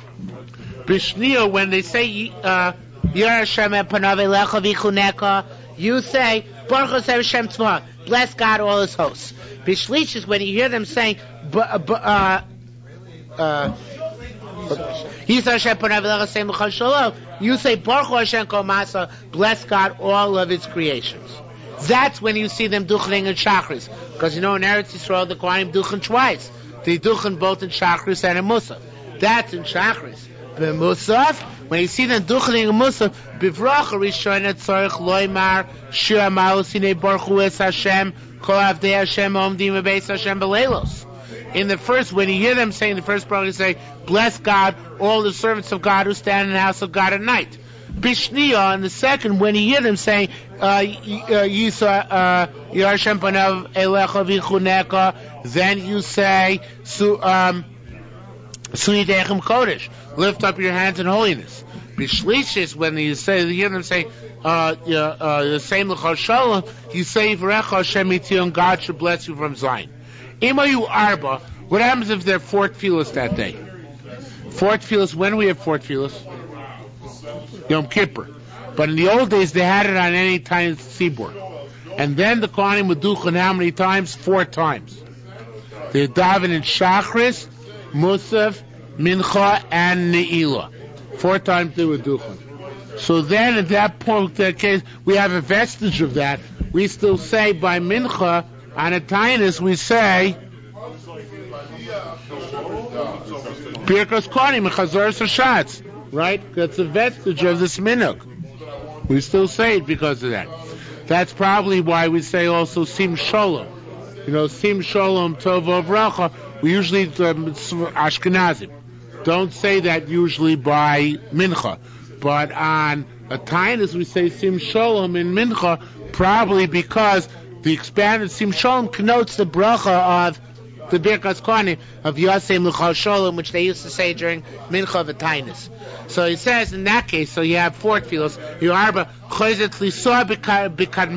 Bishniya, when they say Yer Hashem Panav Elecha V'Chuneka, you say Baruch Hu Hashem Tzma. Bless God, all His hosts. Bishlishis, when you hear them saying you say Baruch Hu Hashem Kol Masa, bless God, all of His creations. That's when you see them duchening in Shachris. Because in Eretz Yisrael, the Kohanim duchen twice. They duchen both in Shachris and in Musaf. That's in Shachris. But in Musaf, when you see them duchening in Musaf, Bivracha Rishona Tzorich Loimar, Shir Ma'osine Baruch Hu Es Hashem, Kol Avdei Hashem Omdim Beis Hashem Beleilos. In the first, when you hear them saying the first part, you say, bless God, all the servants of God who stand in the house of God at night. Bishniya, and the second, when you hear them saying, Yisa Yerushalmi Berachos Elecha V'Chuneka, then you say, Suidechem Kodesh, lift up your hands in holiness. Bishlishis, when you hear them say, the same L'chol Shalom, you say, V'recha Hashem Itzion, God should bless you from Zion. Imayu Arba, what happens if they're fourth tefillos that day? Fourth tefillos, when do we have fourth tefillos? Yom Kippur. But in the old days, they had it on any time tzibur. And then the Kohanim would duchen how many times? 4 times. They daven in Shachris, Musaf, Mincha, and Ne'ilah. 4 times they would duchen. So then at that point, that case, we have a vestige of that. We still say by Mincha, on a Tainus, we say Birkas Kohanim, Chazor Sashatz. Right? That's a vestige of this minhag. We still say it because of that. That's probably why we say also Sim Sholom. Sim Sholom Tov Vracha. We usually Ashkenazim don't say that usually by Mincha, but on a Tainus we say Sim Sholom in Mincha, probably because the expanded Sim Sholom connotes the bracha of the Birkas Kohanim of Yosem L'chol Sholom, which they used to say during Mincha V'Tainus. So he says in that case, so you have 4 tefillos. You arba chayzet lisah b'kad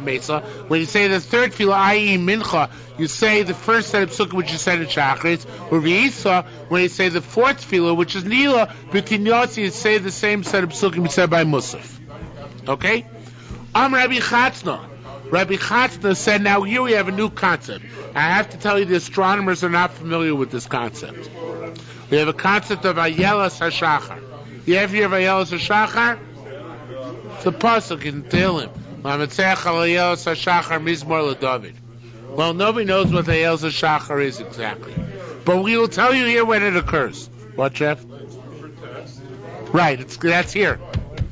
mesa. When you say the third tefillah, i.e. Mincha, you say the first set of psukim which you said in Shachris. Or v'yisa, when you say the fourth tefillah, which is Nila, b'kinyotzi, you say the same set of psukim you said by Musaf. Okay? Rabbi Chatzna. Rabbi Chatzna said, now here we have a new concept. I have to tell you the astronomers are not familiar with this concept. We have a concept of Ayelas HaShachar. You ever hear of Ayelas HaShachar? It's a pasuk in Tehillim. Ayelas HaShachar Mizmor LeDavid. Well, nobody knows what Ayelas HaShachar is exactly. But we will tell you here when it occurs. What, Jeff? Right, that's here.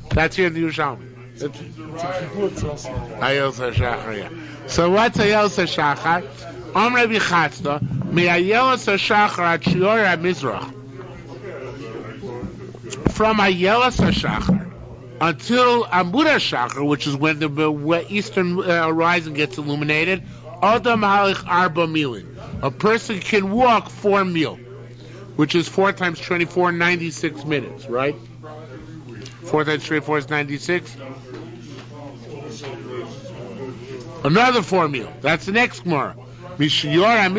That's here in the Yerushalmi. Ayelas HaShachar, yeah. So what's Ayelas HaShachar? Rabbi Chatzna, Ayelas HaShachar at shiur at Mizrach. From Ayelas HaShachar until Amud HaShachar, which is when the eastern horizon gets illuminated, Adam Halich Arba Milin. A person can walk 4 mil, which is 4 times 24, 96 minutes, right? 4 times 24 is 96. Another 4 mil. That's the next Gemara. Another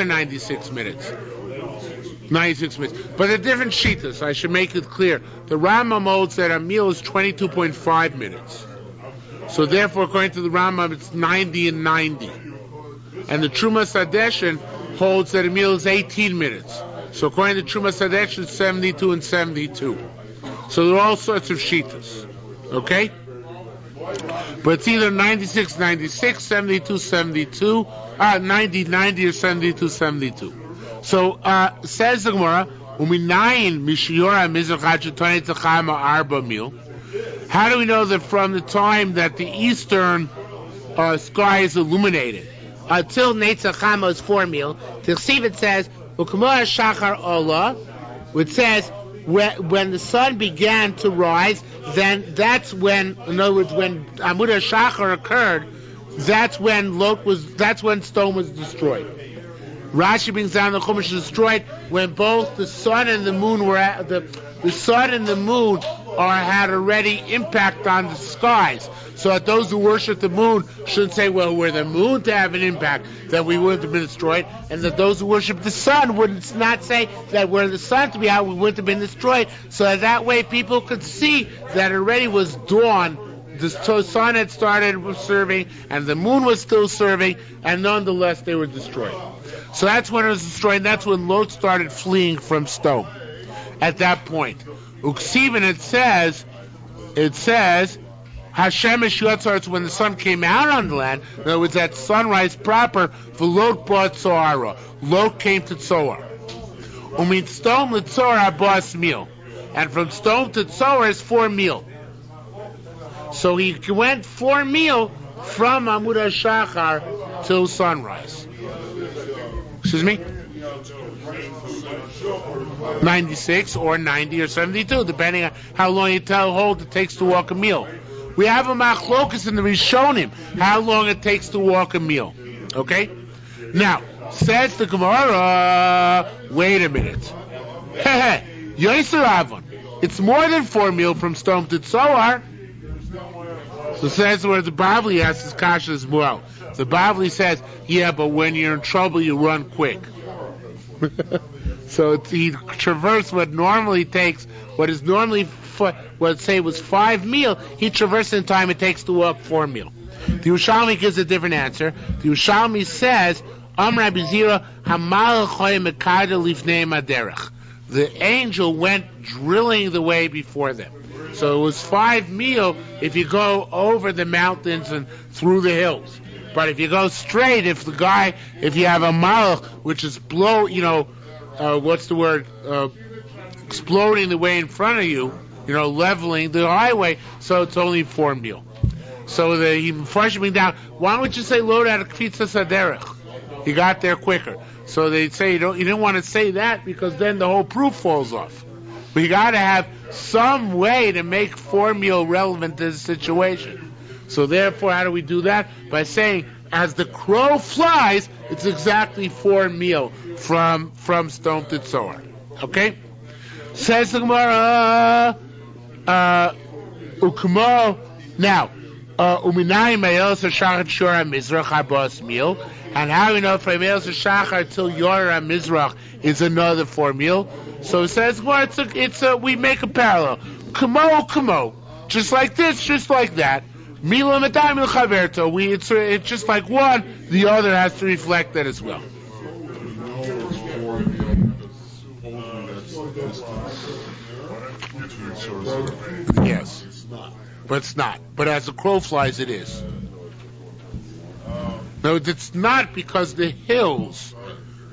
96 minutes. 96 minutes. But a different shitas, I should make it clear. The Rambam holds that a meal is 22.5 minutes. So therefore, according to the Rambam, it's 90 and 90. And the Trumas Hadeshin holds that a meal is 18 minutes. So according to Truma Sadesh, it's 72 and 72. So there are all sorts of shitas. Okay? But it's either 96, 96, 72, 72, 90, 90, or 72, 72. So, says the Gemara, how do we know that from the time that the eastern sky is illuminated until Netzach Chama is 4 meal? The Chsiv says, Shachar Ola, which says, when the sun began to rise, then that's when, in other words, when Amud HaShachar occurred, that's when stone was destroyed. Rashi brings down the Chumash is destroyed when both the sun and the moon were the sun and the moon had already impact on the skies. So that those who worship the moon shouldn't say, well, were the moon to have an impact, that we wouldn't have been destroyed, and that those who worship the sun wouldn't not say that were the sun to be out, we wouldn't have been destroyed. So that way people could see that already was dawn. The sun had started serving, and the moon was still serving, and nonetheless they were destroyed. So that's when it was destroyed, and that's when Lot started fleeing from Stone. At that point. Uksiven, it says, Hashemesh Yotzar, it's when the sun came out on the land. In other words, that sunrise proper, for Lot bought Tzoara. Lot came to Tzoar. Umin Stone to Tzoar Abbas meal. And from Stone to Tzoar is 4 meal. So he went 4 meal from Amud HaShachar till sunrise. Excuse me? 96 or 90 or 72, depending on how long you hold it takes to walk a meal. We have a machlokus in the Rishonim, how long it takes to walk a meal. Okay? Now, says the Gemara, wait a minute. Yoser Avon, it's more than 4 meal from Stone to Tzoar. So says where the Bavli asks his kasha as well. The Bavli says, yeah, but when you're in trouble, you run quick. So he traversed what normally takes, what is normally, let's say was 5 meal, he traversed in time it takes to walk 4 meal. The Yerushalmi gives a different answer. The Yerushalmi says, Amr Abizira, Hamal Choy Mekada Lifnei Maderech. The angel went drilling the way before them. So it was 5 meal if you go over the mountains and through the hills. But if you go straight, if you have a malach, which is exploding the way in front of you, leveling the highway, so it's only 4 meal. So he fresh me down. Why don't you say load out of Kvitza Saderech? He got there quicker. So they say you didn't want to say that because then the whole proof falls off. But you got to have some way to make 4 meal relevant to the situation. So therefore, how do we do that? By saying, as the crow flies, it's exactly 4 meal from Stone to Tzoar. Okay? Says the Gemara, Ukmo. Now, Uminai Mayel Shachar Shora Mizrach Abbas meal. And how do we know from Mayel Shachar till Yora Mizrach is another 4 meal? So it says, well, we make a parallel. Kamo. Just like this, just like that. Mila Madam Il Chaverto. It's just like one, the other has to reflect that as well. Yes. But it's not. But as the crow flies, it is. No, it's not because the hills,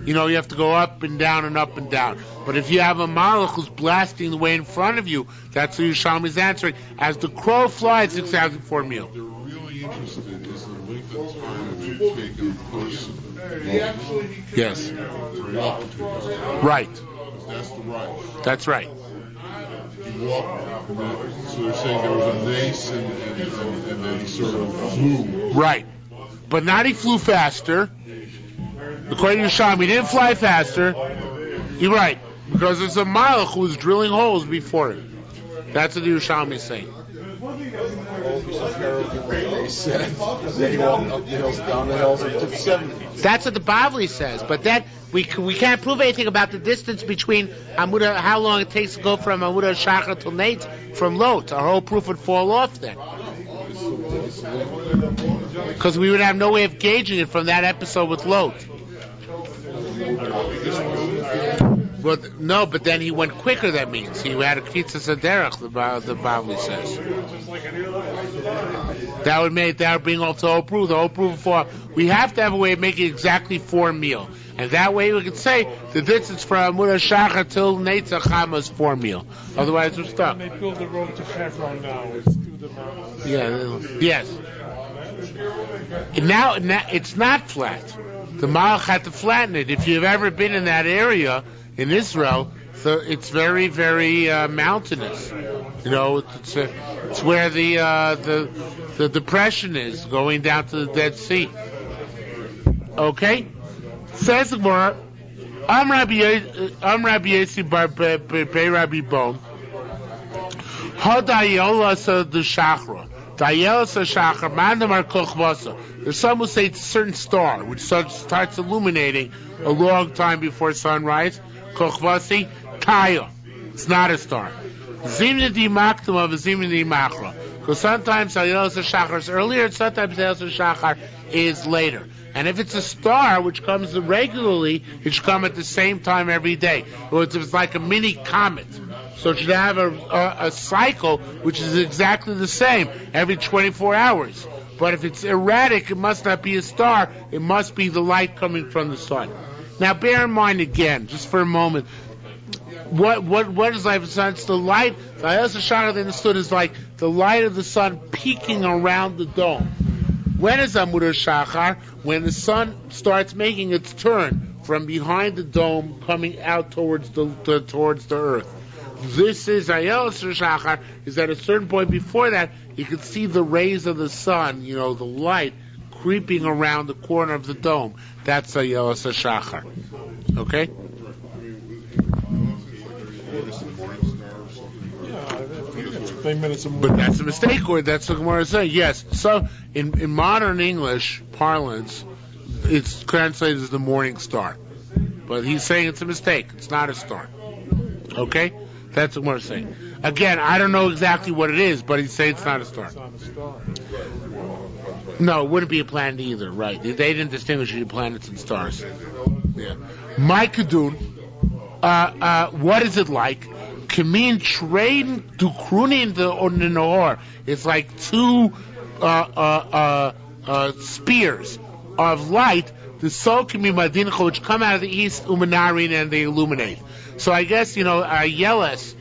you have to go up and down and up and down. But if you have a malach who's blasting the way in front of you, that's what Yerushalmi is answering. As the crow flies, it's exactly 4 meal. They're really interested is the length of time that you take in a person. Yes. Walk. Right. That's the right. That's right. You walk, so they're saying there was a mace and then he sort of flew. Right. But not he flew faster. According to Yerushalmi, he didn't fly faster. You're right. Because there's a malach who was drilling holes before him. That's what the Yerushalmi is saying. They said that he walked up the hills, down the hills, and took 70. That's what the Bavli says. But then we can't prove anything about the distance between how long it takes to go from Amud HaShachar to Nate from Lot. Our whole proof would fall off then. Because we would have no way of gauging it from that episode with Lot. But no, but then he went quicker. That means he had a kvitzas aderech. The Bavli says that would bring off the whole proof. The whole proof for we have to have a way of making exactly 4 meal, and that way we could say the distance from Amud Shachar till Netzach Chama is 4 meal. Otherwise, we're stuck. When they build the road to Hebron now, it's through the mountains. Yeah. Yes. Now it's not flat. The Malach had to flatten it. If you've ever been in that area in Israel, so it's very, very mountainous. You know, it's where the depression is going down to the Dead Sea. Okay, says the Gemara. I'm Rabbi Yesi Bar Bei Rabbi Bon. Hadayola the Shachra. There's some who say it's a certain star which starts illuminating a long time before sunrise. Kochvasi Kaya. It's not a star. Zimni di Maktum of Zimni di Machra. Because sometimes Hayos Shachar is earlier, and sometimes Hayos Shachar is later. And if it's a star which comes regularly, it should come at the same time every day. Or it's like a mini comet. So it should have a cycle which is exactly the same every 24 hours. But if it's erratic, it must not be a star. It must be the light coming from the sun. Now bear in mind again, just for a moment, what is light of the sun? It's the light. The Hayos Shachar they understood is like the light of the sun peeking around the dome. When is Amud Shachar? When the sun starts making its turn from behind the dome, coming out towards the earth. This is Hayos Shachar. Is at a certain point before that, you can see the rays of the sun, the light creeping around the corner of the dome. That's Hayos Shachar. Okay. But that's a mistake, or that's what Gemara is saying. Yes, so in modern English parlance, it's translated as the morning star. But he's saying it's a mistake. It's not a star. Okay? That's what Gemara is saying. Again, I don't know exactly what it is, but he's saying it's not a star. No, it wouldn't be a planet either, right? They didn't distinguish between planets and stars. Yeah. Maikadun, what is it like? Kamin train to krunin the nahor. It's like 2 spears of light. The sol kamin madincha which come out of the east umanarin and they illuminate. So I guess Ayeles,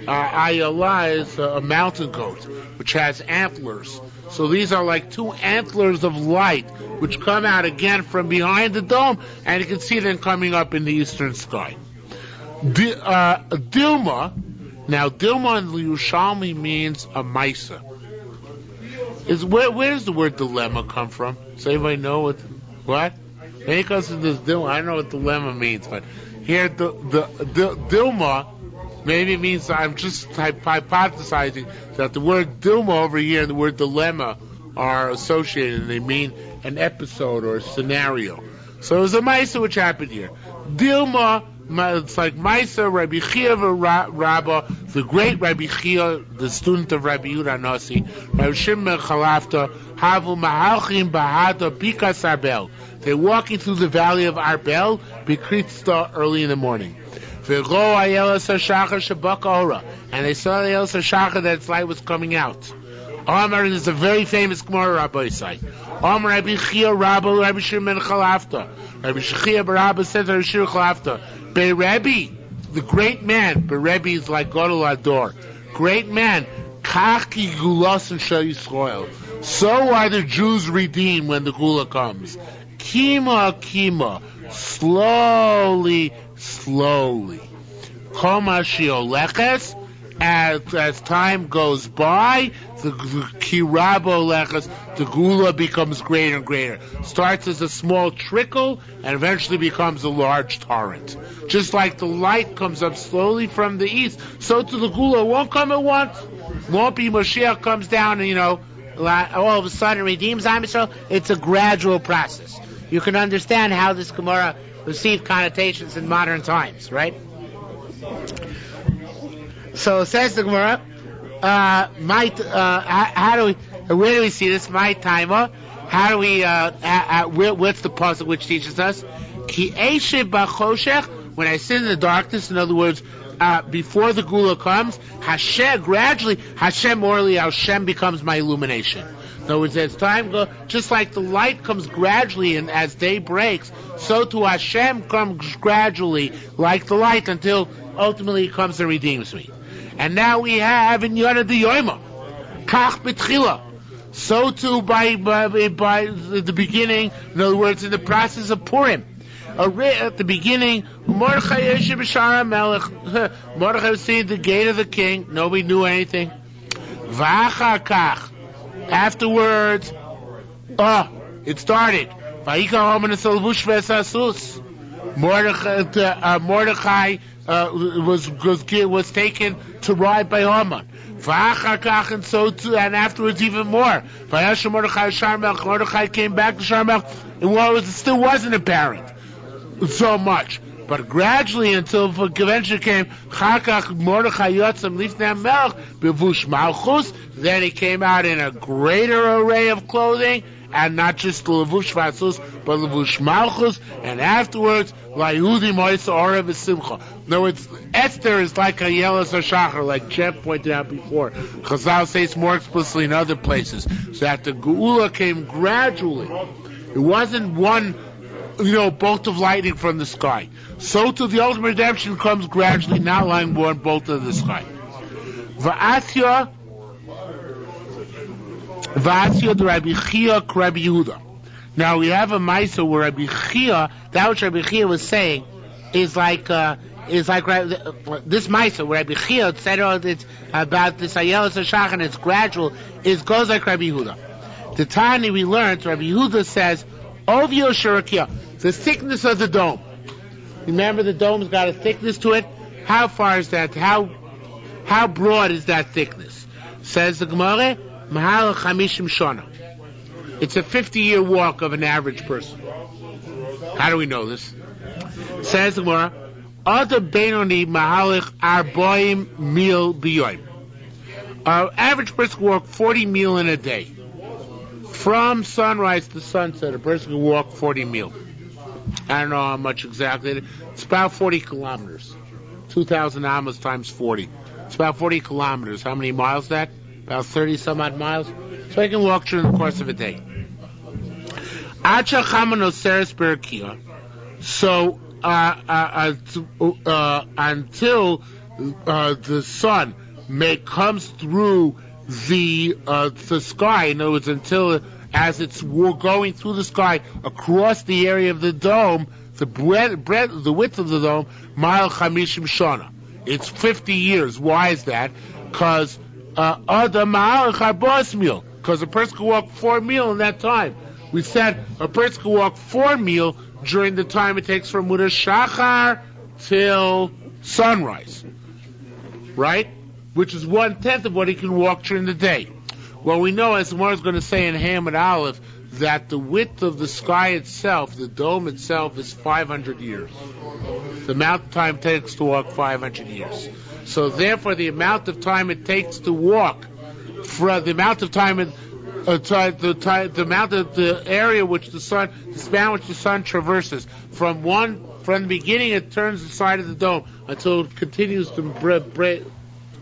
Ayala is a mountain goat which has antlers. So these are like 2 antlers of light which come out again from behind the dome, and you can see them coming up in the eastern sky. Dilma. Now, Dilma in the Yerushalmi means a Maisa. Where does the word dilemma come from? Does anybody know what? Maybe it comes from this Dilma. I don't know what dilemma means, but here the Dilma maybe means, I'm just hypothesizing that the word Dilma over here and the word dilemma are associated, and they mean an episode or a scenario. So it was a Maisa which happened here. Dilma. It's like Maisa, Rabbi Chia Rabba, the great Rabbi Chia, the student of Rabbi Yehuda Nasi, Rabbi Shimon Chalafta, Havu Mahalchim Bahada Bikas Arbel. They're walking through the valley of Arbel, Bikritzta, early in the morning. And they saw the Yeles HaShachar that its light was coming out. Amar is a very famous Gemara Rabbi Isai. Amar Rabbi Chia Rabba, Rabbi Shimon Chalafta. Rabbi Chia Barabba says Rabbi Shimon Chalafta. Berebi, the great man. Berebi is like Gadol Ador. Great man. Kaki Gulas and Shal Yisrael. So are the Jews redeemed when the Gula comes. Kima. Slowly. Koma Shioleches. As time goes by, the kirabo leches, the gula becomes greater and greater. Starts as a small trickle and eventually becomes a large torrent. Just like the light comes up slowly from the east, so to the gula won't come at once. Won't be Moshiach comes down and all of a sudden redeems Am Yisrael. It's a gradual process. You can understand how this Gemara received connotations in modern times, right? So says the Gemara, where do we see this? My timer. How do we? What's the pasuk which teaches us? Ki eshe b'choshech, when I sit in the darkness, in other words, before the Gula comes, Hashem orally, Hashem becomes my illumination. In other words, as time goes, just like the light comes gradually and as day breaks, so too Hashem comes gradually like the light until ultimately he comes and redeems me. And now we have in Yonah the Yoima, Kach B'tchila. So too by the beginning, in other words, in the process of Purim. At the beginning, Mordechai was seeing the gate of the king. Nobody knew anything. Afterwards, it started. Mordechai was taken to ride by Haman. And so too, and afterwards even more. Mordechai came back to Sharmelch, and it still wasn't apparent so much, but gradually until eventually came Chakach Mordechai Yotzam Lifnei Melech Bevush Malchus. Then he came out in a greater array of clothing, and not just the Levush Vasus, but Levush Malchus. And afterwards, LaYehudi Moisa Ora V'Simcha. In other words, Esther is like a Yelas HaShachar, like Jeff pointed out before. Chazal says more explicitly in other places, so that the Geula came gradually. It wasn't one bolt of lightning from the sky. So to the ultimate redemption comes gradually, not like one bolt of the sky. Va'asya the Rabbi Chia Rabbi Yehuda. Now we have a Maisa where Rabbi Chia, that which Rabbi Chia was saying, is like this Maisa where Rabbi Chia said, it's about this Ayelas HaShach and it's gradual, goes like Rabbi Yehuda. The Tani we learned, Rabbi Yehuda says, Ovio Shirakia, the thickness of the dome. Remember, the dome's got a thickness to it. How far is that? How broad is that thickness? Says the Gemara, Mahal Chamishim Shana. It's a 50-year walk of an average person. How do we know this? Says the Gemara, Other Benoni Mahalich Arboim Mil Biyoim. Our average person can walk 40 mil in a day. From sunrise to sunset, a person can walk 40 mil. I don't know how much exactly. It's about 40 kilometers. 2,000 amas times 40. It's about 40 kilometers. How many miles is that? About 30 some odd miles. So I can walk during the course of a day. So until the sun comes through the sky, in other words, until as it's going through the sky across the area of the dome, the width of the dome, mile chamishim shana. It's 50 years. Why is that? Because a person can walk 4 mil in that time. We said a person can walk 4 mil during the time it takes from Muda Shachar till sunrise, right? Which is 1/10 of what he can walk during the day. Well, we know, as the Gemara is going to say in Ham and Aleph, that the width of the sky itself, the dome itself, is 500 years. The amount of time it takes to walk 500 years. So therefore, the amount of time it takes to walk, the amount of time, the amount of the area which the span which the sun traverses, from the beginning it turns the side of the dome until it continues to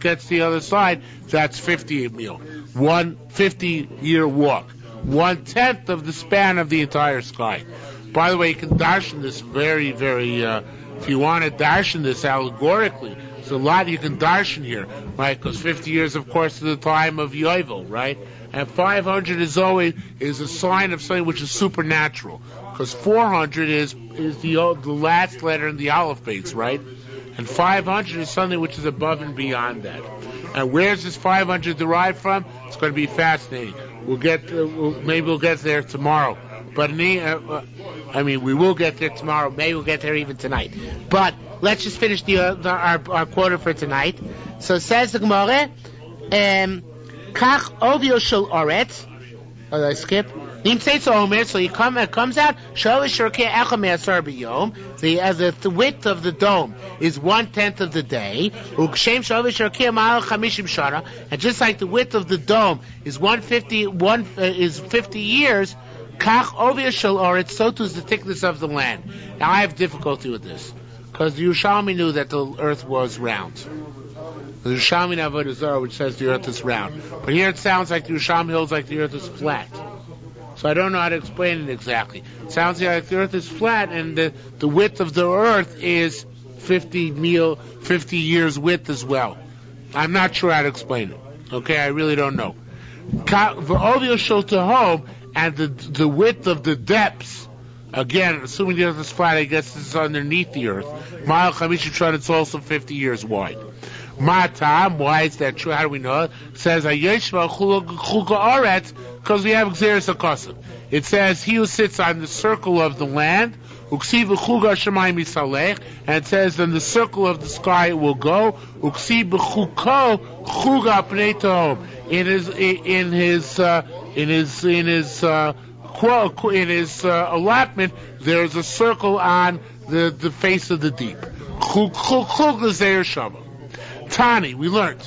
gets the other side, that's 50 mil. 50-year walk. 1/10 of the span of the entire sky. By the way, you can darshan this very, very, if you want to darshan this allegorically, there's a lot you can darshan here, right? Because 50 years, of course, is the time of Yovel, right? And 500 is a sign of something which is supernatural. Because 400 is the last letter in the Aleph base, right? And 500 is something which is above and beyond that. And where's this 500 derived from? It's going to be fascinating. Maybe we'll get there tomorrow. But we will get there tomorrow. Maybe we'll get there even tonight. But let's just finish our quote for tonight. So says the Gemara, Kach ovio shel oretz. Oh, did I skip? So it comes out, the width of the dome is 1/10 of the day, and just like the width of the dome is 50 years, Kach ovia shel oretz, so too is the thickness of the land. Now I have difficulty with this, because the Yerushalmi knew that the earth was round. The Yerushalmi Avodah Zarah, which says the earth is round. But here it sounds like the Yerushalmi holds like the earth is flat. So I don't know how to explain it exactly. It sounds like the earth is flat, and the width of the earth is 50 years width as well. I'm not sure how to explain it. Okay, I really don't know. V'ovio shel tehom, and the width of the depths, again, assuming the earth is flat, I guess this is underneath the earth. Mile Chamisha, it's also 50 years wide. Matam, why is that true? How do we know it? It says, because we have Xeris HaKosim. It says, he who sits on the circle of the land, and it says, in the circle of the sky it will go. In his allotment, there's a circle on the face of the deep. Tani, we learned.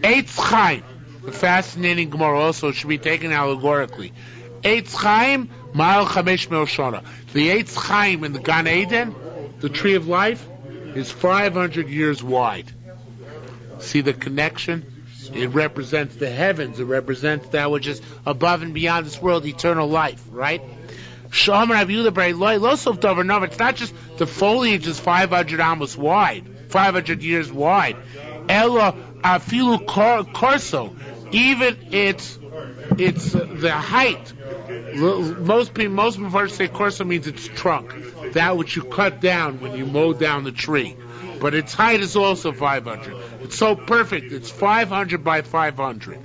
Eitz Chaim, the fascinating Gemara also should be taken allegorically. Eitz Chaim, Ma'al Chamesh Mil Shana. The Eitz Chaim in the Gan Eden, the tree of life, is 500 years wide. See the connection? It represents the heavens. It represents that which is above and beyond this world, eternal life, right? It's not just the foliage is 500 amos wide, 500 years wide. Ella afilu korso, even it's the height. Most people say korso means its trunk, that which you cut down when you mow down the tree. But its height is also 500. It's so perfect. It's 500 by 500.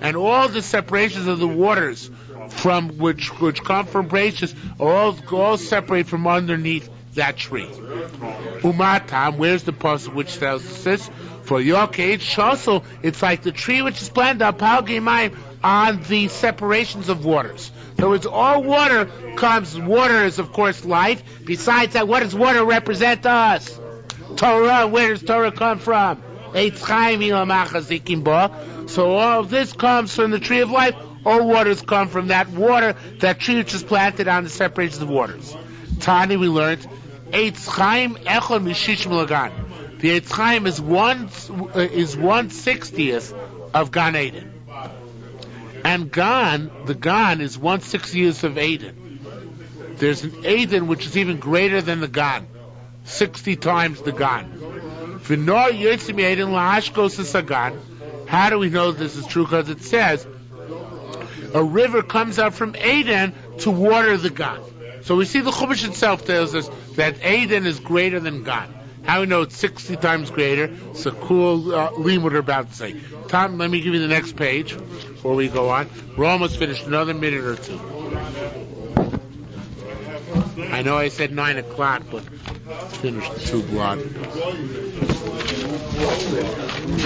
And all the separations of the waters from which come from Berachos all separate from underneath that tree. Umatam, where's the pasuk which tells us this? For Yoked Shosel, it's like the tree which is planted on the separations of waters. In other words, all water comes. Water is, of course, life. Besides that, what does water represent to us? Torah. Where does Torah come from? So all of this comes from the tree of life. All waters come from that water, that tree which is planted on the separations of waters. Tani, we learned, Eitz Chaim Echon Mishish Milagan. The Eitz Chaim is 1/60th of Gan Eden. And the Gan is 1/60th of Eden. There's an Eden which is even greater than the Gan, 60 times the Gan. How do we know this is true? Because it says a river comes out from Eden to water the Gan. So we see the Chumash itself tells us that Eden is greater than Gan. How do we know it's 60 times greater? It's a cool limud we're about to say. Tom, let me give you the next page before we go on. We're almost finished. Another minute or two. I know I said 9 o'clock, but it's finished the 2 block.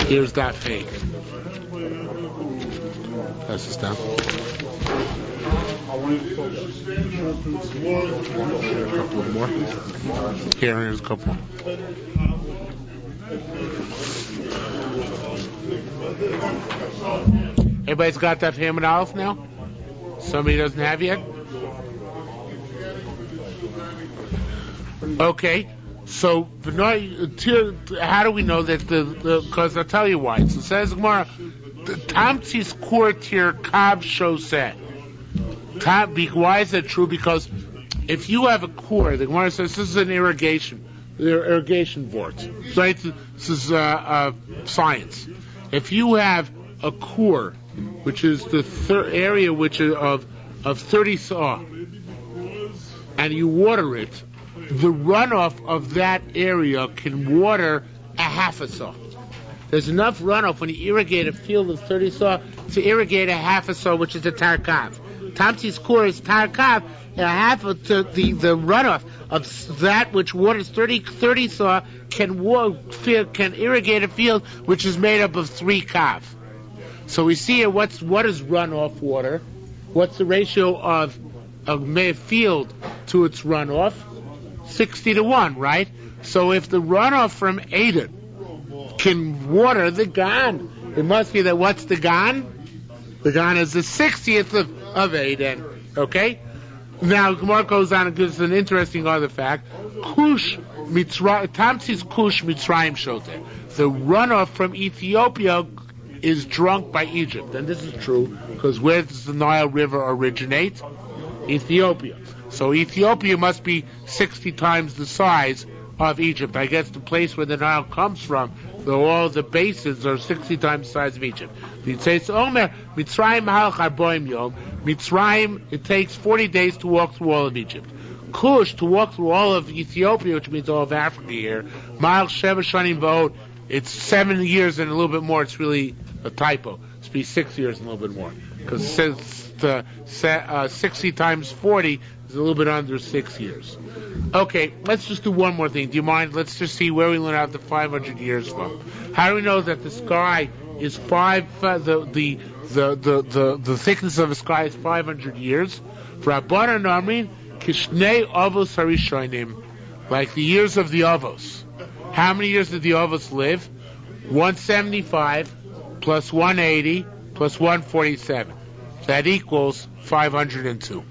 Here's that fake. Pass this down. A couple more. Here's a couple more. Everybody's got that Hamid Aleph now? Somebody doesn't have yet? Okay. So, how do we know that because I'll tell you why. So it says Gemara, Tamtzi's Kortir Kav Shoseh. Why is that true? Because if you have a core, the Gemara says this is an irrigation board. Right? This is science. If you have a core, which is the area which is of 30 saw, and you water it, the runoff of that area can water a half a saw. There's enough runoff when you irrigate a field of 30 saw to irrigate a half a saw, which is a tarkav. Tamsi's core is tarkav, and a half of the runoff of that which waters 30 saw can irrigate a field which is made up of 3 kav. So we see here what is runoff water? What's the ratio of a field to its runoff? 60-1, right? So if the runoff from Eden can water the Gan, it must be that what's the Gan? The Ghana is the 60th of Eden. Okay? Now, Gemara goes on and gives an interesting other fact. Tamsis Kush Mitzrayim Shote. The runoff from Ethiopia is drunk by Egypt. And this is true, because where does the Nile River originate? Ethiopia. So Ethiopia must be 60 times the size of Egypt. I guess the place where the Nile comes from, all the basins are 60 times the size of Egypt. It says, Omer, Mitzrayim halach arboim yom. Mitzrayim, it takes 40 days to walk through all of Egypt. Kush, to walk through all of Ethiopia, which means all of Africa here, Ma'al Sheva Shanim V'od, it's 7 years and a little bit more. It's really a typo. It's be 6 years and a little bit more. Because 60 times 40 is a little bit under 6 years. Okay, let's just do one more thing. Do you mind? Let's just see where we learn out the 500 years from. How do we know that the sky is the thickness of the sky is 500 years? Rabbanan Amrin Kishnei Avos Harishonim, like the years of the Avos. How many years did the Avos live? 175 plus 180 plus 147. That equals 502.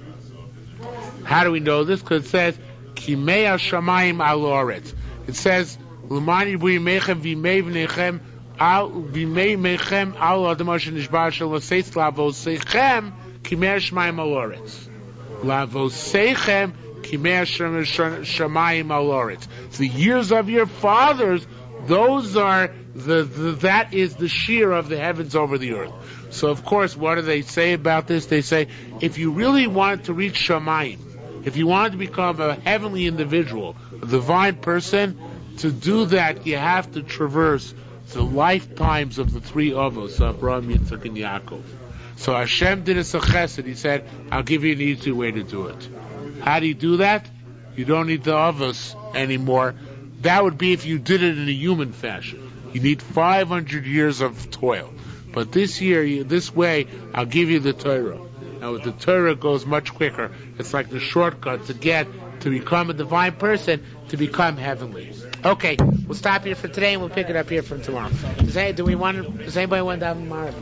How do we know this? Because it says Kimei Hashamayim Al Oretz. It says L'mani B'yimechem V'imei V'nechem V'imei Mechem Al Adamah Shenishbar Shaloseitz Lavoseichem Kimei Hashamayim Al Oretz. Lavoseichem Kimei Hashamayim Al Oretz. The years of your fathers, those are that is the shiur of the heavens over the earth. So of course, what do they say about this? They say, if you really wanted to reach Shamayim, if you wanted to become a heavenly individual, a divine person, to do that you have to traverse the lifetimes of the three Avos, Abraham, Yitzchak, and Yaakov. So Hashem did us a chesed. He said, I'll give you an easy way to do it. How do you do that? You don't need the Avos anymore. That would be if you did it in a human fashion. You need 500 years of toil. But this way, I'll give you the Torah. Now, with the Torah, it goes much quicker. It's like the shortcut to become a divine person, to become heavenly. Okay, we'll stop here for today, and we'll pick it up here from tomorrow. Does anybody want to have tomorrow?